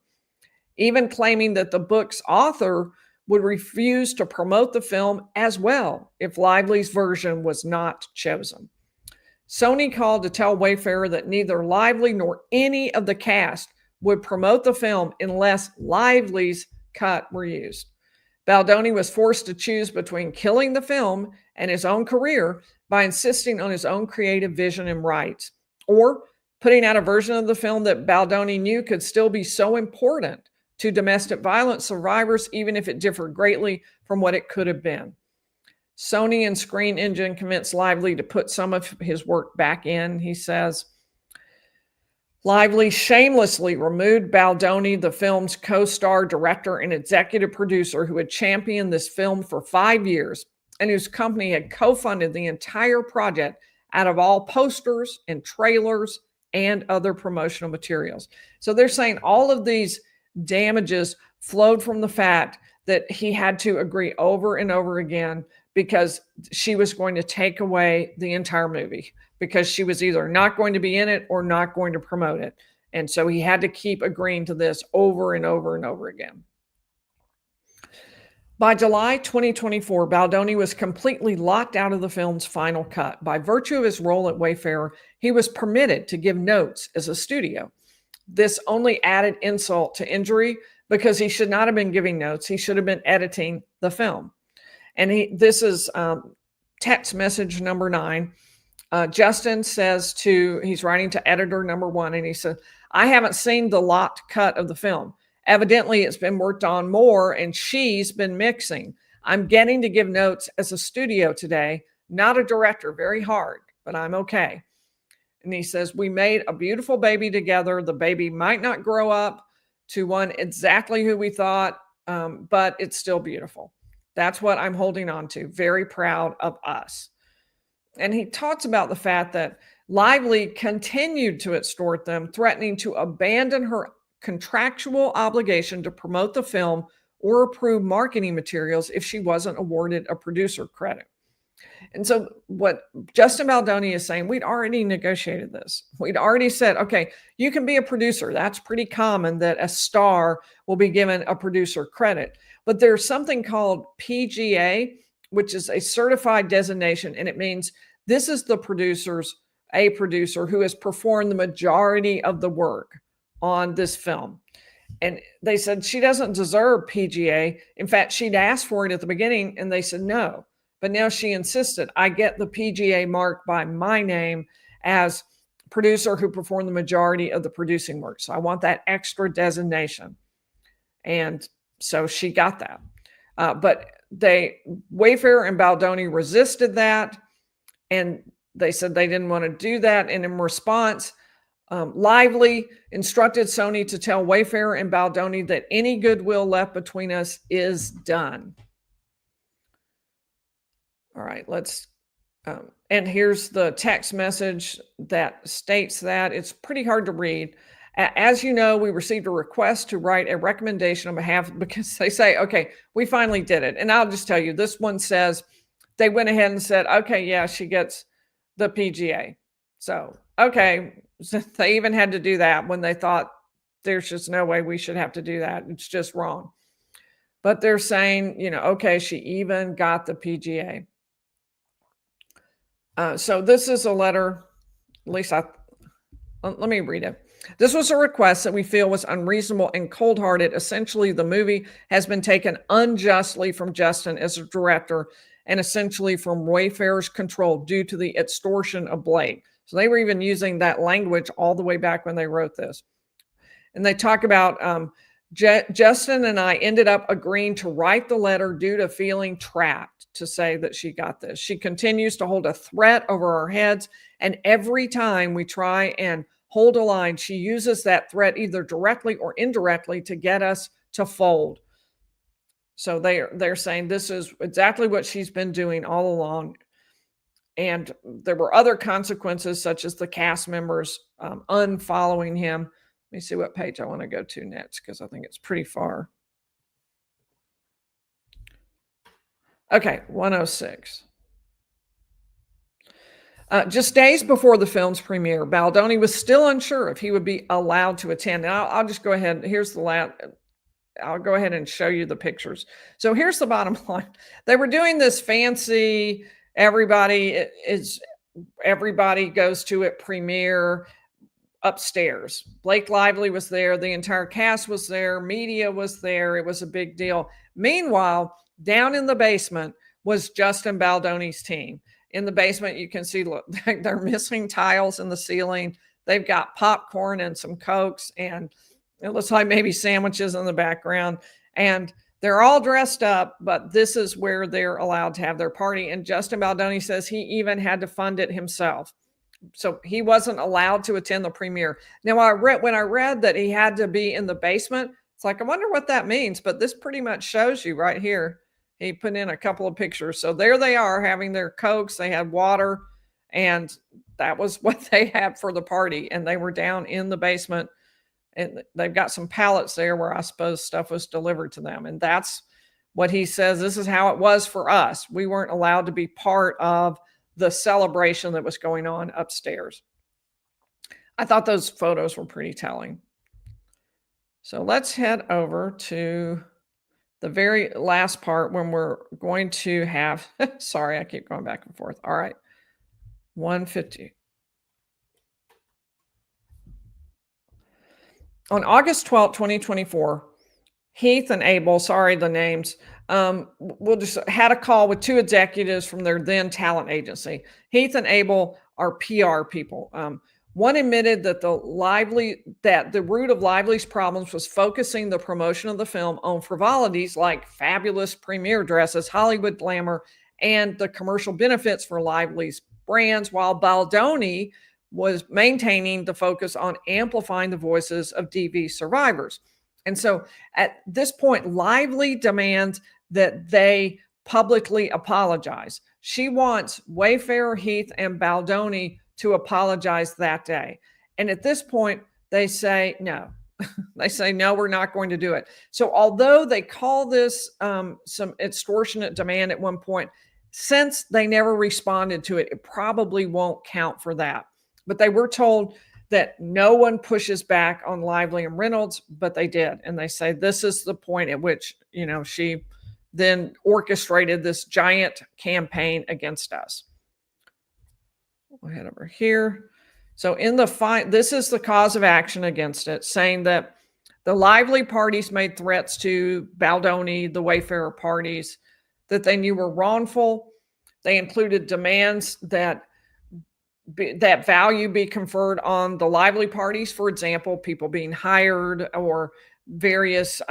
even claiming that the book's author would refuse to promote the film as well if Lively's version was not chosen. Sony called to tell Wayfarer that neither Lively nor any of the cast would promote the film unless Lively's cut were used. Baldoni was forced to choose between killing the film and his own career by insisting on his own creative vision and rights, or putting out a version of the film that Baldoni knew could still be so important to domestic violence survivors, even if it differed greatly from what it could have been. Sony and Screen Engine convinced Lively to put some of his work back in, he says. Lively shamelessly removed Baldoni, the film's co-star, director, and executive producer who had championed this film for 5 years and whose company had co-funded the entire project out of all posters and trailers and other promotional materials. So they're saying all of these damages flowed from the fact that he had to agree over and over again because she was going to take away the entire movie, because she was either not going to be in it or not going to promote it. And so he had to keep agreeing to this over and over and over again. By July 2024, Baldoni was completely locked out of the film's final cut. By virtue of his role at Wayfarer, he was permitted to give notes as a studio. This only added insult to injury because he should not have been giving notes. He should have been editing the film. And this is text message number 9. Justin says he's writing to editor number 1, and he said, I haven't seen the locked cut of the film. Evidently, it's been worked on more, and she's been mixing. I'm getting to give notes as a studio today, not a director. Very hard, but I'm okay. And he says, we made a beautiful baby together. The baby might not grow up to one exactly who we thought, but it's still beautiful. That's what I'm holding on to. Very proud of us. And he talks about the fact that Lively continued to extort them, threatening to abandon her contractual obligation to promote the film or approve marketing materials if she wasn't awarded a producer credit. And so what Justin Baldoni is saying, we'd already negotiated this. We'd already said, okay, you can be a producer. That's pretty common that a star will be given a producer credit. But there's something called PGA, which is a certified designation. And it means this is a producer who has performed the majority of the work on this film. And they said she doesn't deserve PGA. In fact, she'd asked for it at the beginning and they said no. But now she insisted, I get the PGA mark by my name as producer who performed the majority of the producing work. So I want that extra designation. And so she got that. But Wayfair and Baldoni resisted that. And they said they didn't want to do that. And in response, Lively instructed Sony to tell Wayfair and Baldoni that any goodwill left between us is done. All right, and here's the text message that states that. It's pretty hard to read. As you know, we received a request to write a recommendation on behalf, because they say, okay, we finally did it. And I'll just tell you, this one says they went ahead and said, okay, yeah, she gets the PGA. So, okay, so they even had to do that when they thought there's just no way we should have to do that. It's just wrong. But they're saying, okay, she even got the PGA. So this is a letter, at least let me read it. This was a request that we feel was unreasonable and cold-hearted. Essentially, the movie has been taken unjustly from Justin as a director and essentially from Wayfair's control due to the extortion of Blake. So they were even using that language all the way back when they wrote this. And they talk about Justin and I ended up agreeing to write the letter due to feeling trapped to say that she got this. She continues to hold a threat over our heads. And every time we try and hold a line, she uses that threat either directly or indirectly to get us to fold. So they're saying this is exactly what she's been doing all along. And there were other consequences, such as the cast members unfollowing him. Let me see what page I want to go to next, because I think it's pretty far. Okay, 106. Just days before the film's premiere, Baldoni was still unsure if he would be allowed to attend. And I'll just go ahead. Here's the last. I'll go ahead and show you the pictures. So here's the bottom line. They were doing this fancy, everybody goes to it premiere upstairs. Blake Lively was there. The entire cast was there. Media was there. It was a big deal. Meanwhile, down in the basement was Justin Baldoni's team. In the basement, you can see, look, they're missing tiles in the ceiling. They've got popcorn and some Cokes, and it looks like maybe sandwiches in the background. And they're all dressed up, but this is where they're allowed to have their party. And Justin Baldoni says he even had to fund it himself. So he wasn't allowed to attend the premiere. Now, when I read that he had to be in the basement, it's like, I wonder what that means. But this pretty much shows you right here. He put in a couple of pictures. So there they are having their Cokes. They had water, and that was what they had for the party. And they were down in the basement, and they've got some pallets there where I suppose stuff was delivered to them. And that's what he says. This is how it was for us. We weren't allowed to be part of the celebration that was going on upstairs. I thought those photos were pretty telling. So let's head over to the very last part when we're going to have, sorry, I keep going back and forth. All right, 150. On August 12th, 2024, Heath and Abel, sorry, the names, we'll just had a call with two executives from their then talent agency. Heath and Abel are PR people. One admitted that the root of Lively's problems was focusing the promotion of the film on frivolities like fabulous premiere dresses, Hollywood glamour, and the commercial benefits for Lively's brands, while Baldoni was maintaining the focus on amplifying the voices of DV survivors. And so at this point, Lively demands that they publicly apologize. She wants Wayfarer, Heath, and Baldoni to apologize that day. And at this point, they say no. They say, no, we're not going to do it. So although they call this some extortionate demand at one point, since they never responded to it, it probably won't count for that. But they were told that no one pushes back on Lively and Reynolds, but they did. And they say this is the point at which, she then orchestrated this giant campaign against us. We'll head over here. So in the this is the cause of action against it, saying that the Lively parties made threats to Baldoni, the Wayfarer parties, that they knew were wrongful. They included demands that value be conferred on the Lively parties. For example, people being hired or various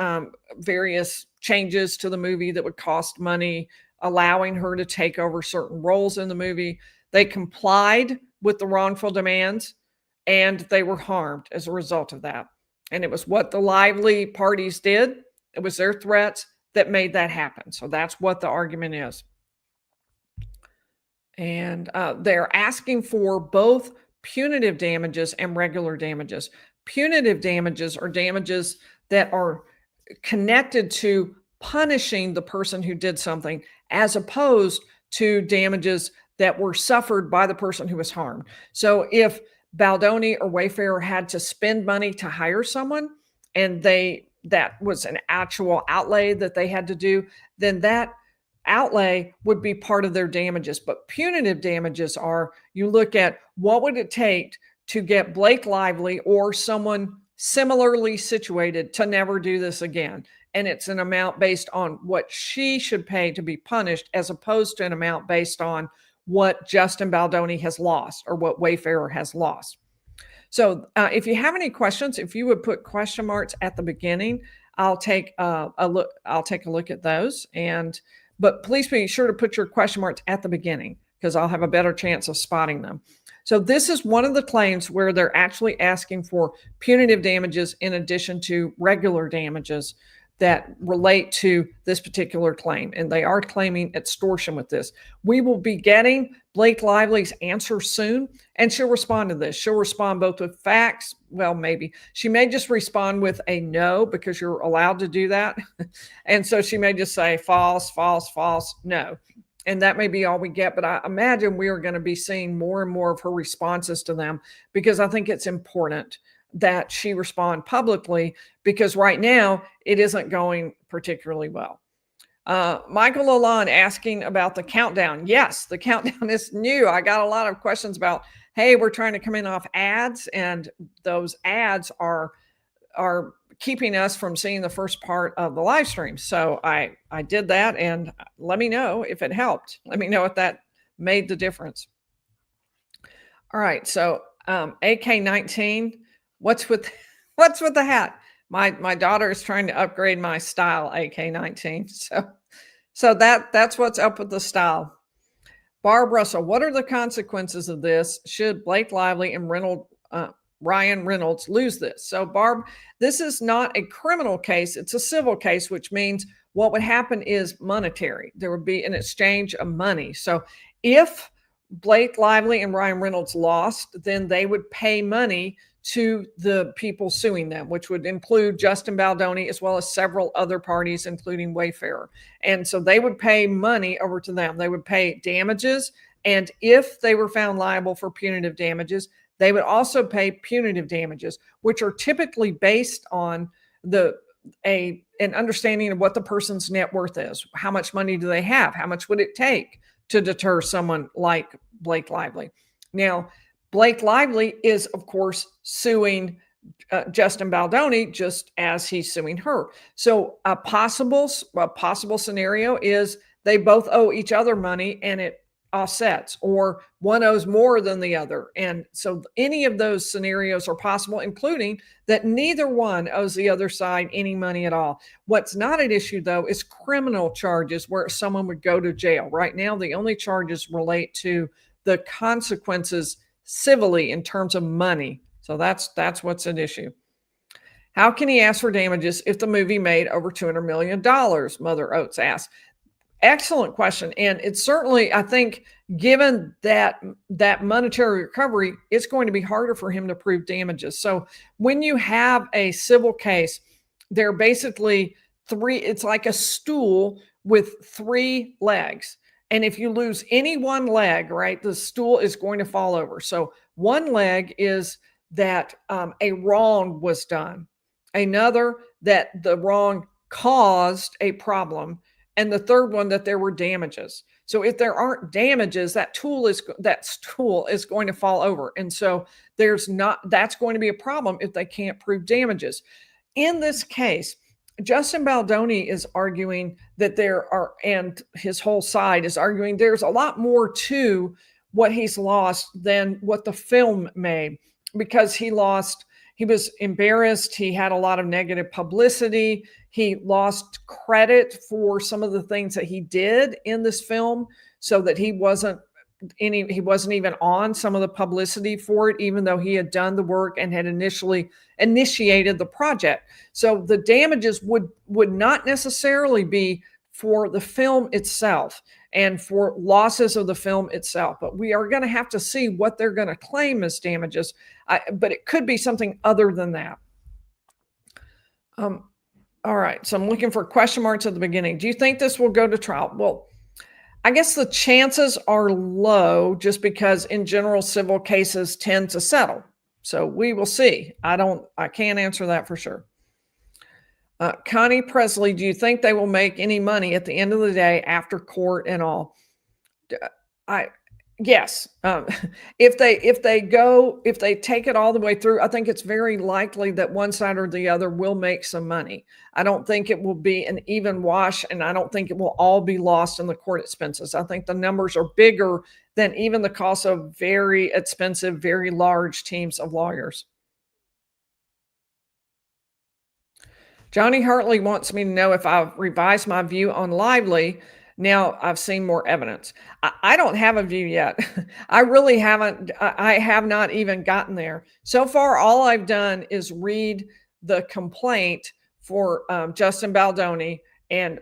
changes to the movie that would cost money, allowing her to take over certain roles in the movie. They complied with the wrongful demands, and they were harmed as a result of that. And it was what the Lively parties did. It was their threats that made that happen. So that's what the argument is. And they're asking for both punitive damages and regular damages. Punitive damages are damages that are connected to punishing the person who did something, as opposed to damages that were suffered by the person who was harmed. So if Baldoni or Wayfarer had to spend money to hire someone, and that was an actual outlay that they had to do, then that outlay would be part of their damages. But punitive damages are, you look at what would it take to get Blake Lively or someone similarly situated to never do this again. And it's an amount based on what she should pay to be punished, as opposed to an amount based on what Justin Baldoni has lost or what Wayfarer has lost. So if you have any questions, if you would put question marks at the beginning, I'll take a look at those. But please be sure to put your question marks at the beginning, because I'll have a better chance of spotting them. So this is one of the claims where they're actually asking for punitive damages in addition to regular damages that relate to this particular claim. And they are claiming extortion with this. We will be getting Blake Lively's answer soon, and she'll respond to this. She'll respond both with facts. Well, maybe. She may just respond with a no, because you're allowed to do that. And so she may just say false, false, false, no. And that may be all we get. But I imagine we are going to be seeing more and more of her responses to them, because I think it's important that she respond publicly, because right now it isn't going particularly well. Michael Lalonde asking about the countdown. Yes, the countdown is new. I got a lot of questions about, hey, we're trying to come in off ads, and those ads are keeping us from seeing the first part of the live stream. So I did that, and let me know if it helped. Let me know if that made the difference. All right, so AK-19. What's with the hat? My daughter is trying to upgrade my style AK-19. So that's what's up with the style. Barb Russell, what are the consequences of this? Should Blake Lively and Ryan Reynolds lose this? So Barb, this is not a criminal case. It's a civil case, which means what would happen is monetary. There would be an exchange of money. So if Blake Lively and Ryan Reynolds lost, then they would pay money to the people suing them, which would include Justin Baldoni, as well as several other parties, including Wayfarer. And so they would pay money over to them. They would pay damages. And if they were found liable for punitive damages, they would also pay punitive damages, which are typically based on an understanding of what the person's net worth is. How much money do they have? How much would it take to deter someone like Blake Lively? Now, Blake Lively is, of course, suing Justin Baldoni just as he's suing her. So a possible scenario is they both owe each other money and it offsets, or one owes more than the other. And so any of those scenarios are possible, including that neither one owes the other side any money at all. What's not at issue, though, is criminal charges where someone would go to jail. Right now, the only charges relate to the consequences civilly in terms of money. So that's what's at issue. How can he ask for damages if the movie made over $200 million? Mother Oates asked. Excellent question. And it's certainly, I think, given that monetary recovery, it's going to be harder for him to prove damages. So when you have a civil case, there are basically three, it's like a stool with three legs. And if you lose any one leg, right, the stool is going to fall over. So one leg is that a wrong was done. Another, that the wrong caused a problem. And the third one, that there were damages. So if there aren't damages, that stool is going to fall over. And so that's going to be a problem if they can't prove damages. In this case, Justin Baldoni is arguing that and his whole side is arguing there's a lot more to what he's lost than what the film made, because he was embarrassed. He had a lot of negative publicity. He lost credit for some of the things that he did in this film, so that he wasn't even on some of the publicity for it, even though he had done the work and had initially initiated the project. So the damages would not necessarily be for the film itself and for losses of the film itself, but we are going to have to see what they're going to claim as damages. But it could be something other than that. All right, so I'm looking for question marks at the beginning. Do you think this will go to trial? Well, I guess the chances are low, just because in general civil cases tend to settle. So we will see. I can't answer that for sure. Connie Presley, do you think they will make any money at the end of the day after court and all? Yes. If they take it all the way through, I think it's very likely that one side or the other will make some money. I don't think it will be an even wash, and I don't think it will all be lost in the court expenses. I think the numbers are bigger than even the cost of very expensive, very large teams of lawyers. Johnny Hartley wants me to know if I've revised my view on Lively. Now I've seen more evidence. I don't have a view yet. I really haven't. I have not even gotten there. So far, all I've done is read the complaint for Justin Baldoni, and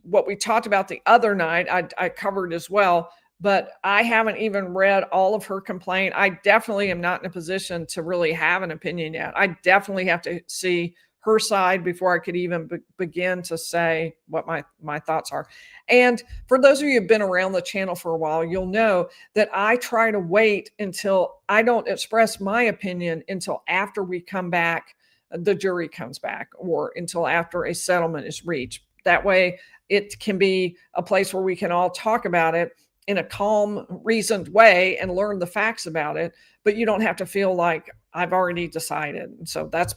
what we talked about the other night, I covered as well, but I haven't even read all of her complaint. I definitely am not in a position to really have an opinion yet. I definitely have to see her side before I could even begin to say what my thoughts are. And for those of you who've been around the channel for a while, you'll know that I try to wait until I don't express my opinion until after we come back, the jury comes back, or until after a settlement is reached. That way it can be a place where we can all talk about it in a calm, reasoned way and learn the facts about it, but you don't have to feel like I've already decided. And so that's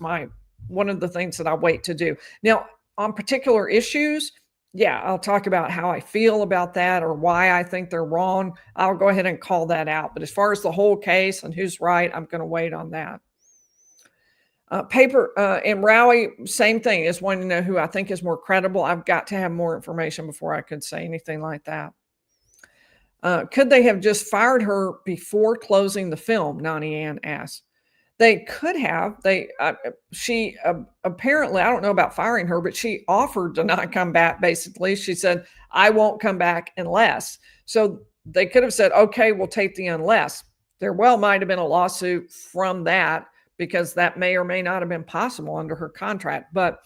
one of the things that I wait to do. Now, on particular issues, yeah, I'll talk about how I feel about that or why I think they're wrong. I'll go ahead and call that out. But as far as the whole case and who's right, I'm going to wait on that. And Rowie, same thing, is wanting to know who I think is more credible. I've got to have more information before I could say anything like that. Could they have just fired her before closing the film? Nani Ann asked. They could have. She apparently, I don't know about firing her, but she offered to not come back. Basically, she said, "I won't come back unless." So they could have said, "Okay, we'll take the unless." There well might have been a lawsuit from that, because that may or may not have been possible under her contract. But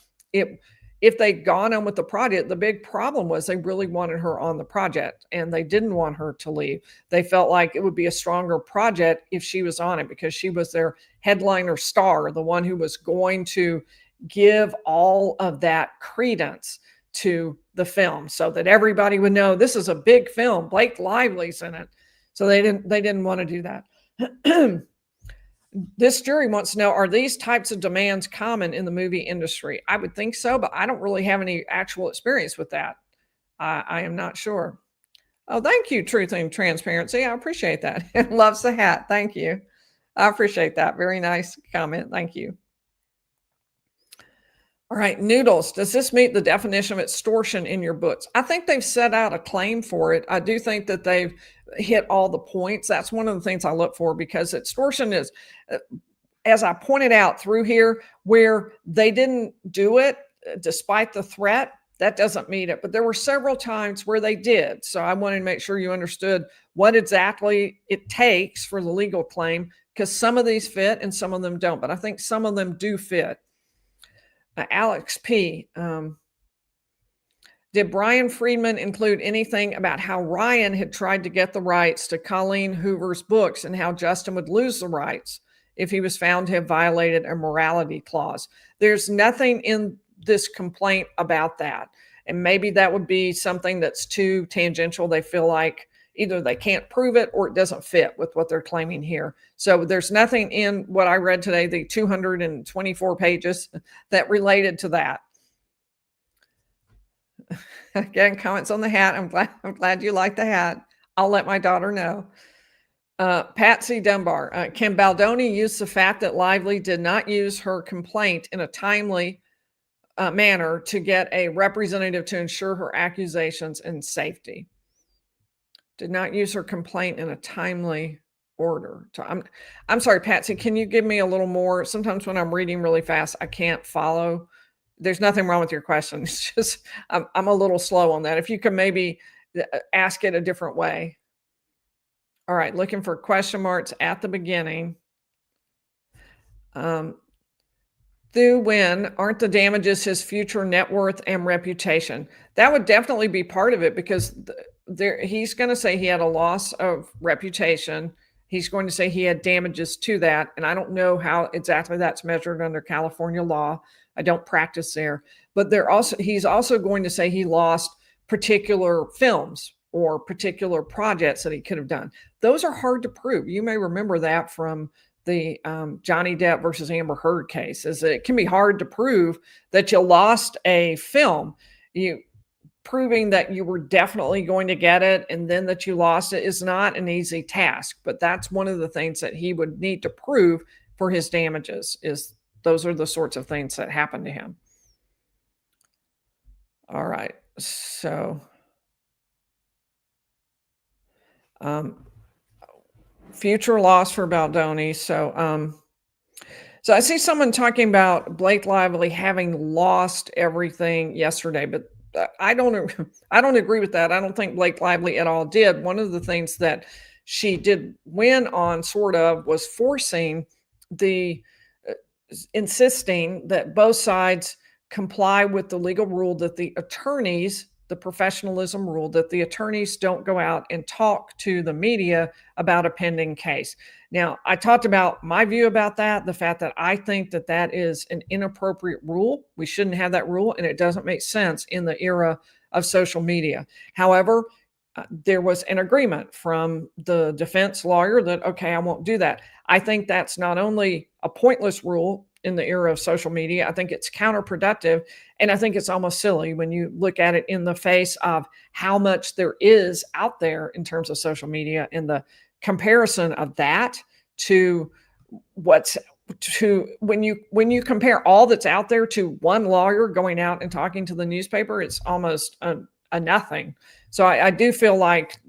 if they'd gone on with the project, the big problem was they really wanted her on the project, and they didn't want her to leave. They felt like it would be a stronger project if she was on it, because she was their headliner star, the one who was going to give all of that credence to the film so that everybody would know this is a big film. Blake Lively's in it. So they didn't want to do that. This jury wants to know, are these types of demands common in the movie industry? I would think so, but I don't really have any actual experience with that. I am not sure. Oh, thank you, Truth and Transparency. I appreciate that. Loves the hat. Thank you. I appreciate that. Very nice comment. Thank you. All right, Noodles, does this meet the definition of extortion in your books? I think they've set out a claim for it. I do think that they've hit all the points. That's one of the things I look for, because extortion is, as I pointed out through here, where they didn't do it despite the threat, that doesn't mean it. But there were several times where they did. So I wanted to make sure you understood what exactly it takes for the legal claim, because some of these fit and some of them don't. But I think some of them do fit. Alex P. Did Brian Friedman include anything about how Ryan had tried to get the rights to Colleen Hoover's books and how Justin would lose the rights if he was found to have violated a morality clause? There's nothing in this complaint about that. And maybe that would be something that's too tangential. They feel like either they can't prove it or it doesn't fit with what they're claiming here. So there's nothing in what I read today, the 224 pages, that related to that. Again, comments on the hat. I'm glad you like the hat. I'll let my daughter know. Patsy Dunbar. Can Baldoni use the fact that Lively did not use her complaint in a timely manner to get a representative to ensure her accusations and safety? Did not use her complaint in a timely order. So I'm sorry, Patsy, can you give me a little more? Sometimes when I'm reading really fast, I can't follow. There's nothing wrong with your question. It's just I'm a little slow on that. If you can maybe ask it a different way. All right, looking for question marks at the beginning. Through when aren't the damages his future net worth and reputation? That would definitely be part of it, because he's going to say he had a loss of reputation. He's going to say he had damages to that. And I don't know how exactly that's measured under California law. I don't practice there. But he's also going to say he lost particular films or particular projects that he could have done. Those are hard to prove. You may remember that from the Johnny Depp versus Amber Heard case, is that it can be hard to prove that you lost a film. Proving that you were definitely going to get it and then that you lost it is not an easy task. But that's one of the things that he would need to prove for his damages. Those are the sorts of things that happened to him. All right, so future loss for Baldoni. So I see someone talking about Blake Lively having lost everything yesterday, but I don't agree with that. I don't think Blake Lively at all did. One of the things that she did win on, sort of, was forcing insisting that both sides comply with the legal rule that the attorneys, the professionalism rule, that the attorneys don't go out and talk to the media about a pending case. Now, I talked about my view about that, the fact that I think that that is an inappropriate rule. We shouldn't have that rule, and it doesn't make sense in the era of social media. However, there was an agreement from the defense lawyer that, okay, I won't do that. I think that's not only a pointless rule in the era of social media, I think it's counterproductive, and I think it's almost silly when you look at it in the face of how much there is out there in terms of social media, and the comparison of that to when you compare all that's out there to one lawyer going out and talking to the newspaper, it's almost a nothing. So I do feel like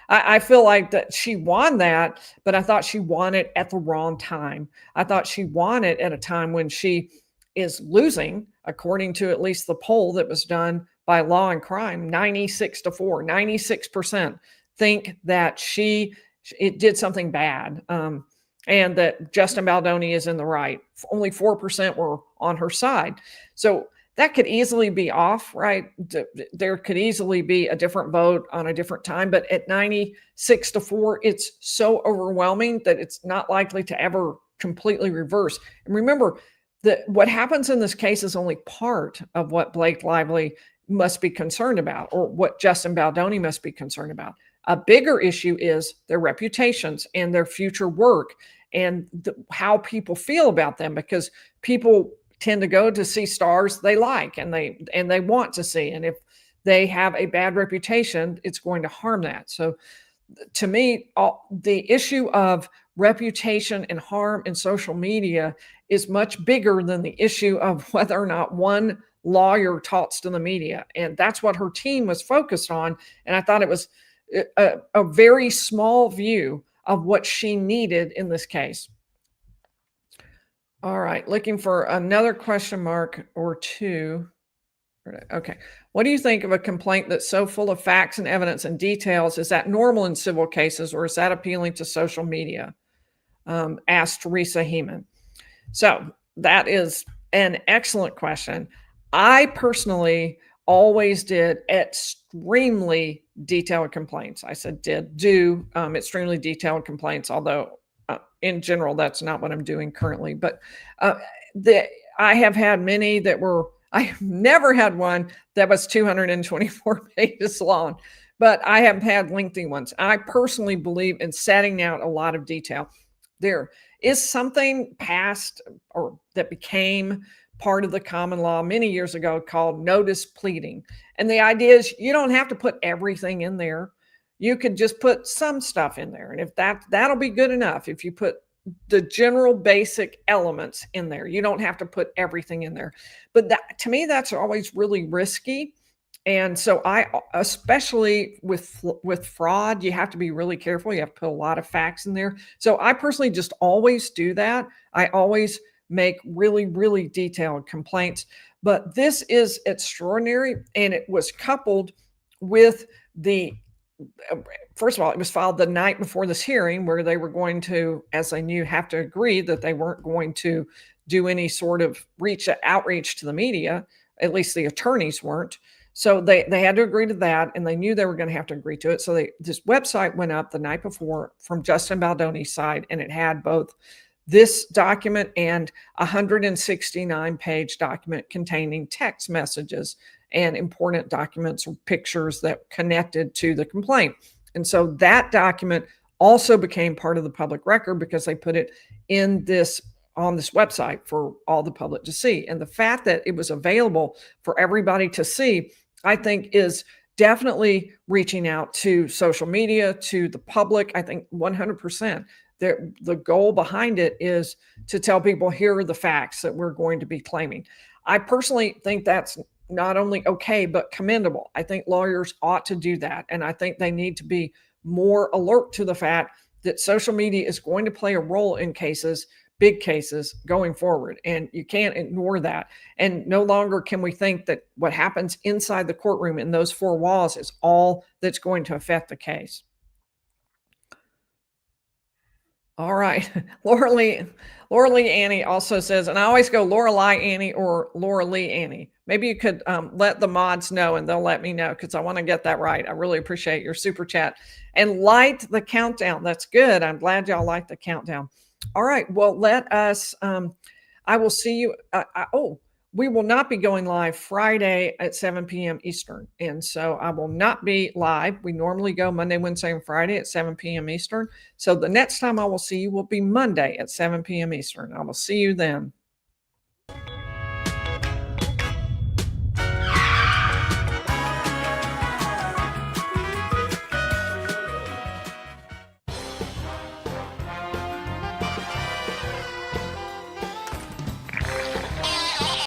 I feel like that she won that, but I thought she won it at the wrong time. I thought she won it at a time when she is losing, according to at least the poll that was done by Law and Crime, 96-4, 96% think that it did something bad, and that Justin Baldoni is in the right. Only 4% were on her side. So that could easily be off, right? There could easily be a different vote on a different time, but at 96-4, it's so overwhelming that it's not likely to ever completely reverse. And remember that what happens in this case is only part of what Blake Lively must be concerned about, or what Justin Baldoni must be concerned about. A bigger issue is their reputations and their future work, and how people feel about them, because people tend to go to see stars they like and they want to see. And if they have a bad reputation, it's going to harm that. So to me, the issue of reputation and harm in social media is much bigger than the issue of whether or not one lawyer talks to the media. And that's what her team was focused on. And I thought it was a very small view of what she needed in this case. All right, looking for another question mark or two. Okay. What do you think of a complaint that's so full of facts and evidence and details? Is that normal in civil cases, or is that appealing to social media? Asked Teresa Heeman. So that is an excellent question. I personally always did extremely detailed complaints. I said do extremely detailed complaints, although in general, that's not what I'm doing currently. But I have had many that were, I've never had one that was 224 pages long, but I have had lengthy ones. I personally believe in setting out a lot of detail. There is something passed or that became part of the common law many years ago called notice pleading. And the idea is you don't have to put everything in there. You could just put some stuff in there. And if that'll be good enough. If you put the general basic elements in there, you don't have to put everything in there. But that, to me, that's always really risky. And so especially with fraud, you have to be really careful. You have to put a lot of facts in there. So I personally just always do that. I always make really, really detailed complaints. But this is extraordinary. And it was coupled with first of all, it was filed the night before this hearing where they were going to, as they knew, have to agree that they weren't going to do any sort of outreach to the media. At least the attorneys weren't. So they had to agree to that, and they knew they were going to have to agree to it. So this website went up the night before from Justin Baldoni's side, and it had both this document and a 169-page document containing text messages and important documents or pictures that connected to the complaint. And so that document also became part of the public record because they put it on this website for all the public to see. And the fact that it was available for everybody to see, I think, is definitely reaching out to social media, to the public. I think 100%. The goal behind it is to tell people, here are the facts that we're going to be claiming. I personally think that's not only okay, but commendable. I think lawyers ought to do that. And I think they need to be more alert to the fact that social media is going to play a role in cases, big cases, going forward. And you can't ignore that. And no longer can we think that what happens inside the courtroom in those four walls is all that's going to affect the case. All right. Laura Lee Annie also says, and I always go Lorelei Annie or Laura Lee Annie. Maybe you could let the mods know and they'll let me know because I want to get that right. I really appreciate your super chat. And light the countdown. That's good. I'm glad y'all like the countdown. All right. Well, let us, I will see you. We will not be going live Friday at 7 p.m. Eastern. And so I will not be live. We normally go Monday, Wednesday, and Friday at 7 p.m. Eastern. So the next time I will see you will be Monday at 7 p.m. Eastern. I will see you then.